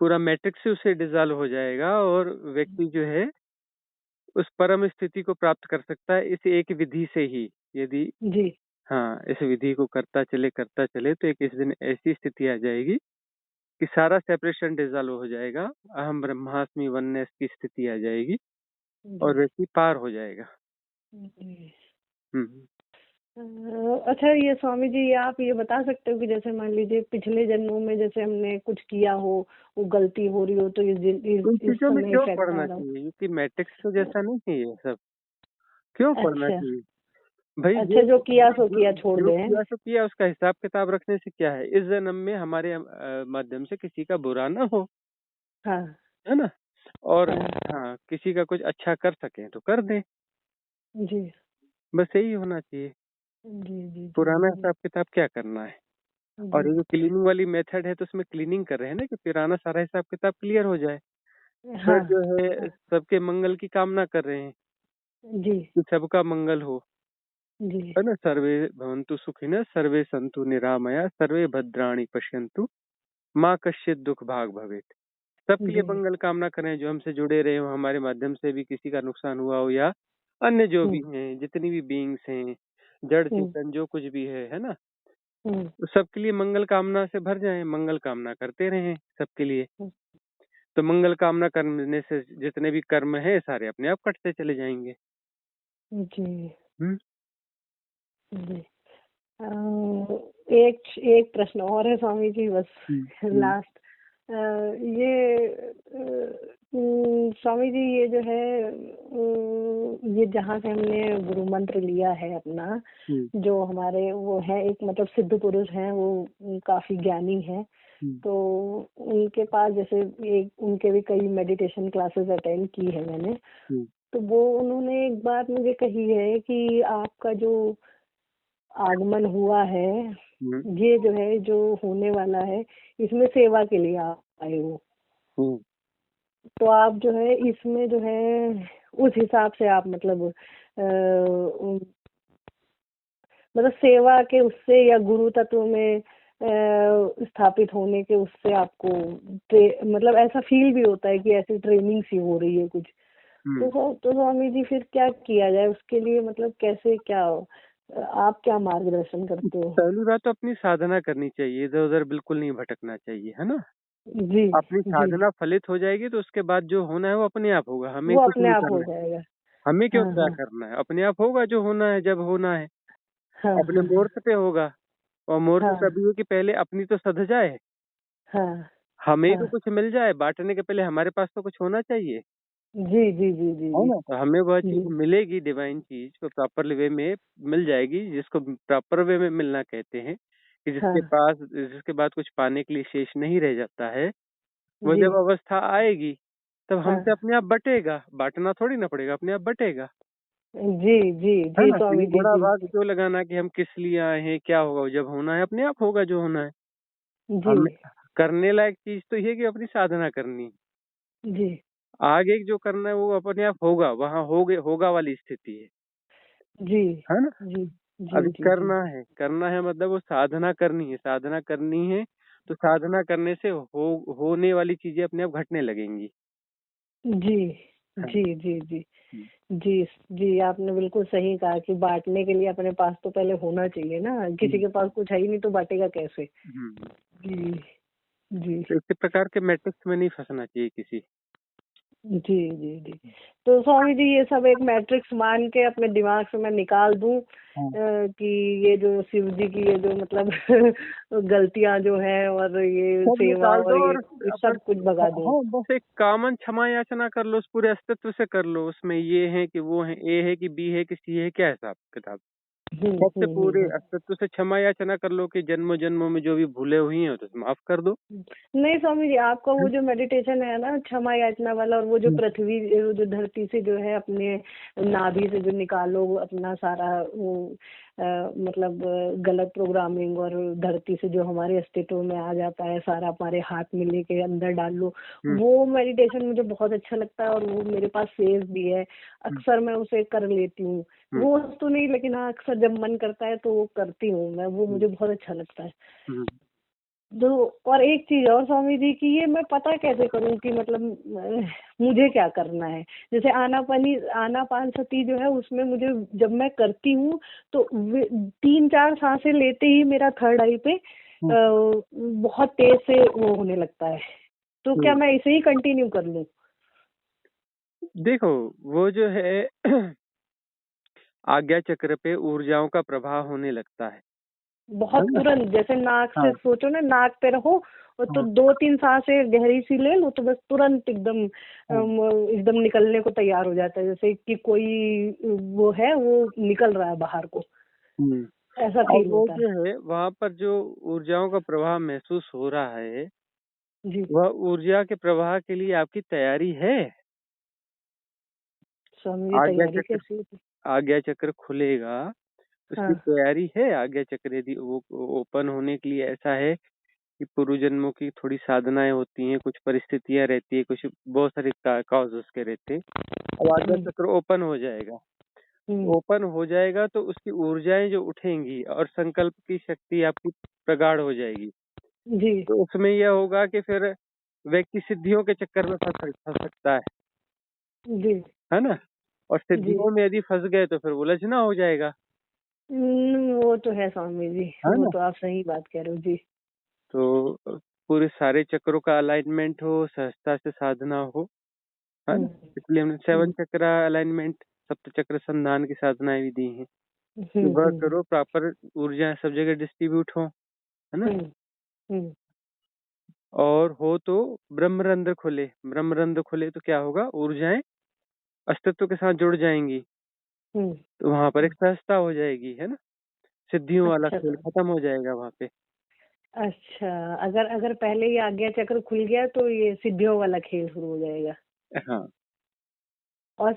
पूरा मैट्रिक्स उससे डिसॉल्व हो जाएगा और व्यक्ति जो है उस परम स्थिति को प्राप्त कर सकता है इस एक विधि से ही। यदि जी हाँ, इस विधि को करता चले तो एक इस दिन ऐसी स्थिति आ जाएगी कि सारा सेपरेशन डिसॉल्व हो जाएगा, अहम ब्रह्मास्मि वननेस की स्थिति आ जाएगी और व्यक्ति पार हो जाएगा। अच्छा, ये स्वामी जी आप ये बता सकते हो कि जैसे मान लीजिए पिछले जन्मों में जैसे हमने कुछ किया हो, वो गलती हो रही हो, तो इस चीजों में समय क्यों इफेक्ट पढ़ना आ रहा हो? चाहिए, क्योंकि मैट्रिक्स तो जैसा नहीं है ये सब, क्यों पढ़ना अच्छा चाहिए भाई। अच्छा, जो किया सो किया, छोड़ जो दे। किया सो किया, उसका हिसाब किताब रखने से क्या है। इस जन्म में हमारे माध्यम से किसी का बुरा ना हो, हाँ है ना, और हाँ हाँ किसी का कुछ अच्छा कर सके तो कर दे, जी बस यही होना चाहिए। जी जी पुराना हिसाब किताब क्या करना है। और ये जो क्लीनिंग वाली मेथड है तो उसमें क्लीनिंग कर रहे हैं ना, कि पुराना सारा हिसाब किताब क्लियर हो जाए। हाँ फिर जो है सबके मंगल की कामना कर रहे हैं जी कि सबका मंगल हो, जी है ना। सर्वे भवन्तु सुखिनः, सर्वे सन्तु निरामया, सर्वे भद्राणि पश्यन्तु, माँ कश्चित् दुख भाग भवेत्। सबके लिए मंगल कामना करें, जो हमसे जुड़े रहे हो, हमारे माध्यम से भी किसी का नुकसान हुआ हो या अन्य जो भी हैं, जितनी भी बीइंग्स हैं, जड़ चेतन जो कुछ भी है ना, तो सबके लिए मंगल कामना से भर जाएं, मंगल कामना करते रहें सबके लिए। तो मंगल कामना करने से जितने भी कर्म है सारे अपने आप कटते चले जाएंगे। जी हम्म। जी। एक प्रश्न और है स्वामी जी, बस लास्ट। ये स्वामी जी ये जो है ये जहाँ से हमने गुरु मंत्र लिया है अपना, जो हमारे वो है एक मतलब सिद्ध पुरुष हैं, वो काफी ज्ञानी हैं, तो उनके पास जैसे एक उनके भी कई मेडिटेशन क्लासेस अटेंड की है मैंने, तो वो उन्होंने एक बात मुझे कही है कि आपका जो आगमन हुआ है, ये जो है जो होने वाला है, इसमें सेवा के लिए आप आए हो, तो आप जो है इसमें जो है उस हिसाब से आप मतलब मतलब सेवा के उससे या गुरु तत्व में स्थापित होने के उससे आपको मतलब ऐसा फील भी होता है कि ऐसी ट्रेनिंग सी हो रही है कुछ। तो स्वामी जी फिर क्या किया जाए उसके लिए, मतलब कैसे क्या आप क्या मार्गदर्शन करते हो? पहली बात तो अपनी साधना करनी चाहिए, इधर उधर बिल्कुल नहीं भटकना चाहिए, है ना। जी अपनी साधना फलित हो जाएगी तो उसके बाद जो होना है वो अपने आप होगा, हमें वो कुछ अपने नहीं आप हो करना है, जाएगा। हमें क्यों हाँ क्या हाँ करना है, अपने आप होगा जो होना है, जब होना है हाँ अपने हाँ मुहूर्त पे होगा। और मुहूर्त हाँ तभी है कि पहले अपनी तो सध जाए, हाँ हमें तो हाँ कुछ मिल जाए, बांटने के पहले हमारे पास तो कुछ होना चाहिए, जी जी जी जी है जी ना। तो हमें वह चीज जी मिलेगी, डिवाइन चीज तो प्रॉपर वे में मिल जाएगी, जिसको प्रॉपर वे में मिलना कहते हैं कि हाँ जिसके बाद कुछ पाने के लिए शेष नहीं रह जाता है। वो जी जब अवस्था आएगी तब हाँ हमसे अपने आप बटेगा, बांटना थोड़ी ना पड़ेगा, अपने आप बटेगा, जी जी है जी ना। तो स्वामी ये जी बड़ा जी भाग क्यों लगाना कि हम किस लिए आए हैं, क्या होगा, जब होना है अपने आप होगा जो होना है। जी हमें करने लायक चीज तो ये कि अपनी साधना करनी है, जी आगे जो करना है वो अपने आप होगा, वहाँ होगा वाली स्थिति जी है ना। जी जी अभी जी जी करना है मतलब वो साधना करनी है, साधना करनी है तो साधना करने से होने वाली चीजें अपने आप घटने लगेंगी। जी हाँ। जी जी जी हम्म, जी जी आपने बिल्कुल सही कहा कि बांटने के लिए अपने पास तो पहले होना चाहिए ना, किसी के पास कुछ है ही नहीं तो बांटेगा कैसे? हम्म। जी जी तो इसी प्रकार के मैट्रिक्स में नहीं फंसना चाहिए किसी। जी जी जी तो स्वामी जी ये सब एक मैट्रिक्स मान के अपने दिमाग से मैं निकाल दूं हाँ। कि ये जो शिव जी की ये जो मतलब गलतियां जो है और ये सब सेवा निकाल और दो ये और सब कुछ भगा दूं। हाँ, बस एक कामन क्षमा याचना कर लो, उस पूरे अस्तित्व से कर लो, उसमें ये है कि वो है, ए है कि बी है कि सी है, क्या हिसाब किताब, सबसे पूरे हम्म। अस्तित्व से क्षमा याचना कर लो कि जन्मों जन्मों में जो भी भूले हुई हैं तो माफ कर दो। नहीं स्वामी जी आपका वो जो मेडिटेशन है ना क्षमा याचना वाला, और वो जो हम्म, पृथ्वी वो जो धरती से जो है अपने नाभि से जो निकालो वो अपना सारा वो मतलब गलत प्रोग्रामिंग, और धरती से जो हमारे अस्तित्व में आ जाता है सारा हमारे हाथ में लेके अंदर डाल लो, हम्म, वो मेडिटेशन मुझे बहुत अच्छा लगता है और वो मेरे पास सेव भी है, हम्म, अक्सर मैं उसे कर लेती हूँ। हम्म, रोज तो नहीं लेकिन हाँ अक्सर जब मन करता है तो वो करती हूँ मैं, वो मुझे बहुत अच्छा लगता है। हम्म। तो और एक चीज और स्वामी जी की ये मैं पता कैसे करूं कि मतलब मुझे क्या करना है? जैसे आनापान सती जो है उसमें मुझे जब मैं करती हूँ तो 3-4 सांसें लेते ही मेरा थर्ड आई पे बहुत तेज से वो होने लगता है, तो क्या मैं इसे ही कंटिन्यू कर लूं? देखो वो जो है आज्ञा चक्र पे ऊर्जाओं का प्रवाह होने लगता है बहुत ना। तुरंत, जैसे नाक से हाँ सोचो ना, नाक पे रहो और तो हाँ 2-3 सांसें गहरी सी ले लो तो बस तुरंत एकदम हाँ। एकदम निकलने को तैयार हो जाता है, जैसे कि कोई वो है वो निकल रहा है बाहर को, हम्म। ऐसा अब फील वो होता है। जो है वहां पर जो ऊर्जाओं का प्रवाह महसूस हो रहा है, जी वह ऊर्जा के प्रवाह के लिए आपकी तैयारी है। स्वामी जी आज्ञा तैयारी चक्र कैसी होती? आज्ञा चक्र खुलेगा, उसकी हाँ तैयारी है। आज्ञा चक्र यदि वो ओपन होने के लिए ऐसा है कि पूर्व जन्मों की थोड़ी साधनाएं होती हैं, कुछ परिस्थितियां रहती है, कुछ बहुत सारे काज उसके रहते हैं। अब आज्ञा हम्म चक्र ओपन हो जाएगा, हम्म ओपन हो जाएगा तो उसकी ऊर्जाएं जो उठेंगी और संकल्प की शक्ति आपकी प्रगाढ़ हो जाएगी। जी तो उसमें यह होगा कि फिर व्यक्ति सिद्धियों के चक्कर में फंस सकता जी है ना। और जी सिद्धियों में यदि फंस गए तो फिर उलझना हो जाएगा, वो तो है स्वामी जी, है वो ना। तो आप सही बात कह रहे हो जी। तो पूरे सारे चक्रों का अलाइनमेंट हो, सहजता से साधना हो, है ना। हम्म इसलिए हमने 7 हम्म चक्र अलाइनमेंट, सप्त चक्र संधान की साधनाएं भी दी हैं कि हम्म वह हम्म करो, प्रॉपर ऊर्जा सब जगह डिस्ट्रीब्यूट हो, है ना। हम्म हम्म और हो तो ब्रह्मरंध्र खुले। ब्रह्मरंध्र खुले तो क्या होगा, ऊर्जाएं अस्तित्व के साथ जुड़ जाएंगी, तो वहां पर एक सहजता हो जाएगी, है ना। सिद्धियों वाला अच्छा खेल खत्म हो जाएगा वहां पे। अच्छा, अगर अगर पहले ये आज्ञा चक्र खुल गया तो ये सिद्धियों वाला खेल शुरू हो जाएगा। हाँ और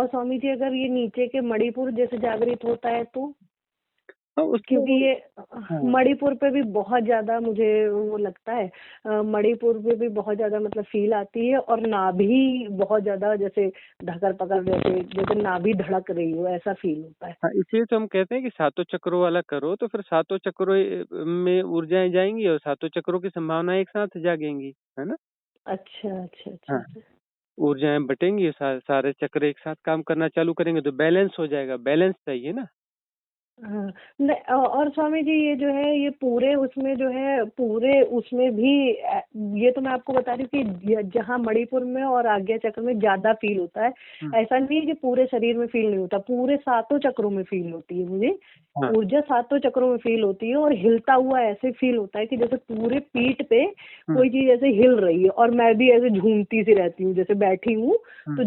स्वामी जी, अगर ये नीचे के मणिपुर जैसे जागृत होता है तो, हाँ, उसको क्योंकि ये हाँ मणिपुर पे भी बहुत ज्यादा मुझे वो लगता है, मणिपुर पे भी बहुत ज्यादा मतलब फील आती है, और नाभि बहुत ज्यादा जैसे धकर पकड़ जैसे जैसे नाभि धड़क रही हो, ऐसा फील होता है। हाँ, इसलिए तो हम कहते हैं कि सातों चक्रों वाला करो, तो फिर सातों चक्रों में ऊर्जाएं जाएंगी और सातों चक्रों की संभावना एक साथ जागेंगी, है ना। अच्छा अच्छा अच्छा हाँ, अच्छा। ऊर्जाएं बटेंगी, सारे चक्र एक साथ काम करना चालू करेंगे तो बैलेंस हो जाएगा। बैलेंस चाहिए ना। हाँ, और स्वामी जी ये जो है ये पूरे उसमें जो है पूरे उसमें भी ये तो मैं आपको बता रही हूँ कि जहाँ मणिपुर में और आज्ञा चक्र में ज्यादा फील होता है, ऐसा नहीं है कि पूरे शरीर में फील नहीं होता, पूरे सातों चक्रों में फील होती है मुझे। हाँ ऊर्जा सातों चक्रों में फील होती है, और हिलता हुआ ऐसे फील होता है कि जैसे पूरे पीठ पे कोई चीज ऐसे हिल रही है, और मैं भी ऐसे झूमती सी रहती हूँ, जैसे बैठी हूँ तो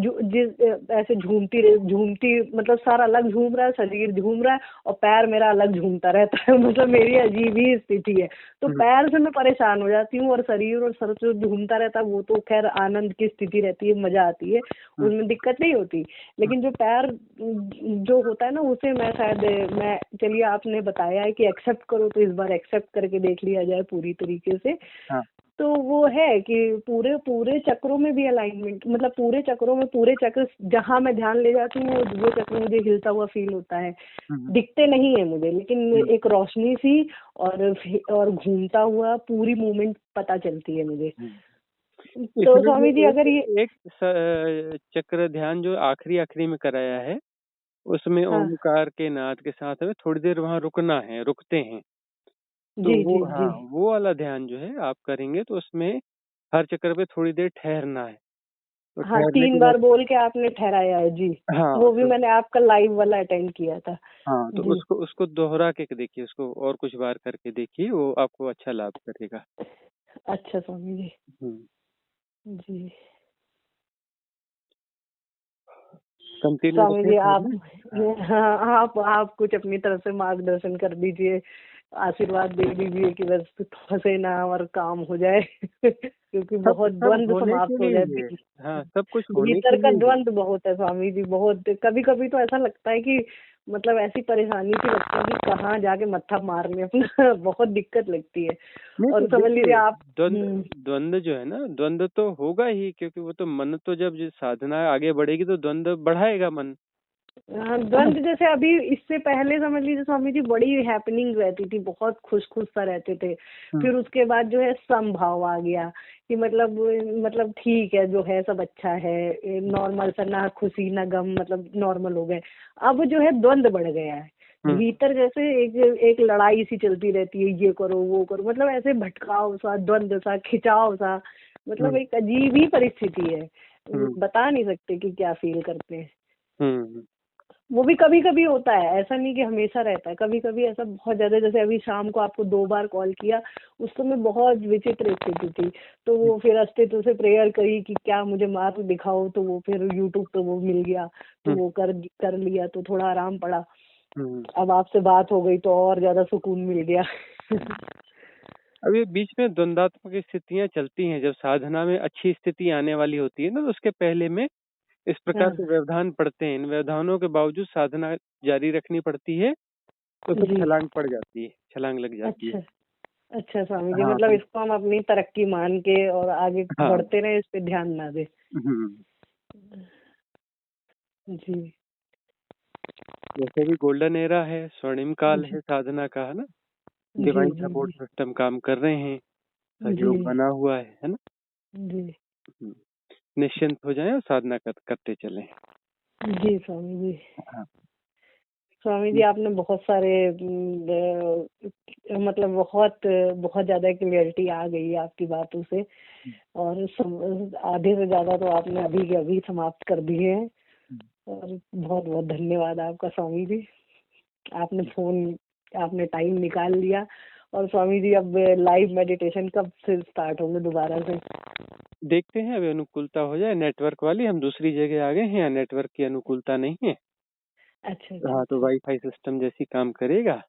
ऐसे झूमती मतलब सारा अलग झूम रहा है, शरीर झूम रहा है, और पैर मेरा अलग झूमता रहता है। मतलब मेरी अजीब ही स्थिति है। तो पैर से मैं परेशान हो जाती हूँ, और शरीर और सर जो झूमता रहता है वो तो खैर आनंद की स्थिति रहती है, मजा आती है, उसमें दिक्कत नहीं होती। लेकिन जो पैर जो होता है ना, उसे मैं मैं चलिए आपने बताया है कि एक्सेप्ट करो, तो इस बार एक्सेप्ट करके देख लिया जाए पूरी तरीके से। हाँ तो वो है कि पूरे पूरे चक्रों में भी अलाइनमेंट, मतलब पूरे चक्रों में पूरे चक्र जहाँ मैं ध्यान ले जाती हूँ वो चक्र मुझे हिलता हुआ फील होता है। दिखते नहीं है मुझे, लेकिन एक रोशनी सी और घूमता हुआ पूरी मूवमेंट पता चलती है मुझे। तो स्वामी जी अगर ये एक चक्र ध्यान जो आखिरी आखिरी में कराया है, उसमें हाँ ओमकार के नाद के साथ हमें थोड़ी देर वहां रुकना है, रुकते हैं। तो जी वो जी हाँ, जी वो वाला ध्यान जो है आप करेंगे तो उसमें हर चक्र पे थोड़ी देर ठहरना है। तो हाँ, ठहरने 3 के बार बाद बोल के आपने ठहराया है जी। हाँ वो भी तो मैंने आपका लाइव वाला अटेंड किया था हाँ तो जी। उसको उसको दोहरा के देखिए, उसको और कुछ बार करके देखिए, वो आपको अच्छा लाभ करेगा। अच्छा स्वामी जी। जी कंटिन्यू स्वामी रखें जी, फिर आप ना। हाँ आप कुछ अपनी तरफ से मार्गदर्शन कर दीजिए, आशीर्वाद दे दीजिए कि बस फंसे ना और काम हो जाए। क्योंकि सब बहुत सब द्वंद होने के समाप्त हो लिए ही जाती है। है। हाँ, सब कुछ होने भीतर के का लिए ही है। द्वंद बहुत है स्वामी जी, बहुत। कभी कभी तो ऐसा लगता है कि मतलब ऐसी परेशानी सी लगती है कि कहाँ जाके मत्था मार लें अपना। बहुत दिक्कत लगती है। नहीं और तो समझ लीजिए देखिए, आप द्वंद द्वंद जो है ना, द्वंद तो होगा ही, क्योंकि वो तो मन तो जब साधना आगे बढ़ेगी तो द्वंद बढ़ाएगा मन। हाँ, द्वंद जैसे अभी इससे पहले समझ लीजिए स्वामी जी बड़ी हैपनिंग रहती थी, बहुत खुश खुश सा रहते थे। फिर उसके बाद जो है समभाव आ गया कि मतलब ठीक है, जो है सब अच्छा है, नॉर्मल सा, ना खुशी ना गम, मतलब नॉर्मल हो गए। अब जो है द्वंद बढ़ गया है भीतर, जैसे एक लड़ाई सी चलती रहती है, ये करो वो करो, मतलब ऐसे भटकाव सा, द्वंद सा, खिंचाव सा, मतलब एक अजीब ही परिस्थिति है। बता नहीं सकते कि क्या फील करते हैं। वो भी कभी कभी होता है, ऐसा नहीं कि हमेशा रहता है, कभी कभी ऐसा बहुत ज्यादा। जैसे अभी शाम को आपको 2 बार कॉल किया, उस समय बहुत विचित्र स्थिति थी, तो वो फिर अस्तित्व से प्रेयर करी कि क्या मुझे मार्ग दिखाओ, तो वो फिर यूट्यूब पे वो मिल गया, तो वो कर लिया, तो थोड़ा आराम पड़ा। अब आपसे बात हो गई तो और ज्यादा सुकून मिल गया। अभी बीच में द्वंदात्मक स्थितियां चलती हैं, जब साधना में अच्छी स्थिति आने वाली होती है ना, तो उसके पहले में इस प्रकार के व्यवधान पड़ते हैं। इन व्यवधानों के बावजूद साधना जारी रखनी पड़ती है, तो फिर छलांग पड़ जाती है, छलांग लग जाती है। अच्छा स्वामी जी, हाँ मतलब इसको हम अपनी तरक्की मान के और आगे बढ़ते रहे, इस पे ध्यान ना दे। जी जैसे भी गोल्डन एरा है, स्वर्णिम काल है साधना का, है ना। डिवाइन सपोर्ट सिस्टम काम कर रहे हैं, सहयोग बना हुआ है ना। जी निश्चिंत हो जाएं और साधना करते चलें। जी स्वामी जी। स्वामी जी, आपने बहुत सारे मतलब बहुत ज्यादा क्लियरिटी आ गई है आपकी बातों से, और आधे से ज्यादा तो आपने अभी के अभी समाप्त कर दिए हैं। और बहुत बहुत धन्यवाद आपका स्वामी जी, आपने टाइम निकाल लिया और स्वामी जी अब लाइव मेडिटेशन कब से स्टार्ट होंगे दोबारा से? देखते हैं, अभी अनुकूलता हो जाए नेटवर्क वाली। हम दूसरी जगह आ गए हैं, यहाँ नेटवर्क की अनुकूलता नहीं है। अच्छा हाँ, तो वाईफाई सिस्टम जैसी काम करेगा।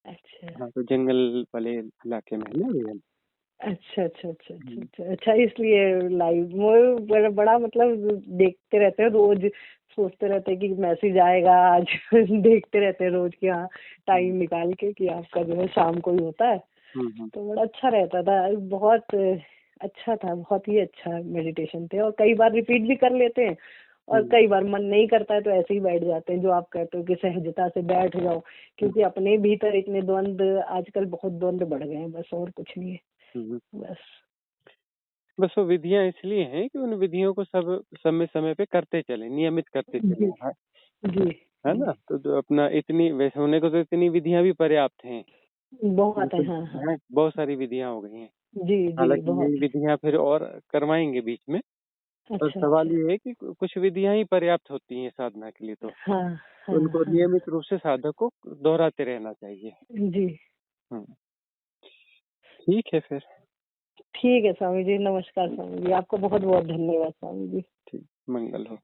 अच्छा हाँ, तो जंगल वाले इलाके में है ना भैया। अच्छा अच्छा अच्छा अच्छा अच्छा अच्छा, इसलिए लाइव वो बड़ा मतलब देखते रहते हैं रोज, सोचते रहते हैं कि मैसेज आएगा आज देखते रहते हैं रोज कि हाँ टाइम निकाल के कि आपका जो है शाम को ही होता है। तो बड़ा अच्छा रहता था, बहुत अच्छा था, बहुत ही अच्छा मेडिटेशन थे। और कई बार रिपीट भी कर लेते हैं और कई बार मन नहीं करता है तो ऐसे ही बैठ जाते हैं, जो आप कहते हो कि सहजता से बैठ जाओ, क्योंकि अपने भीतर इतने द्वंद्व, आजकल बहुत द्वंद्व बढ़ गए हैं, बस और कुछ नहीं है। बस वो विधियां इसलिए हैं कि उन विधियों को सब समय पे करते चले, नियमित करते चले। जी है ना। तो जो अपना इतनी वैसे होने को तो इतनी विधियां भी पर्याप्त हैं, बहुत है। हाँ बहुत सारी विधियां हो गई हैं। जी हालांकि बहुत नई विधियां फिर और करवाएंगे बीच में। और सवाल ये है कि कुछ विधियां ही पर्याप्त होती हैं साधना के लिए, तो उनको नियमित रूप से साधक को दोहराते रहना चाहिए। जी ठीक है फिर। ठीक है स्वामी जी, नमस्कार स्वामी जी, आपको बहुत बहुत धन्यवाद स्वामी जी। ठीक, मंगल हो।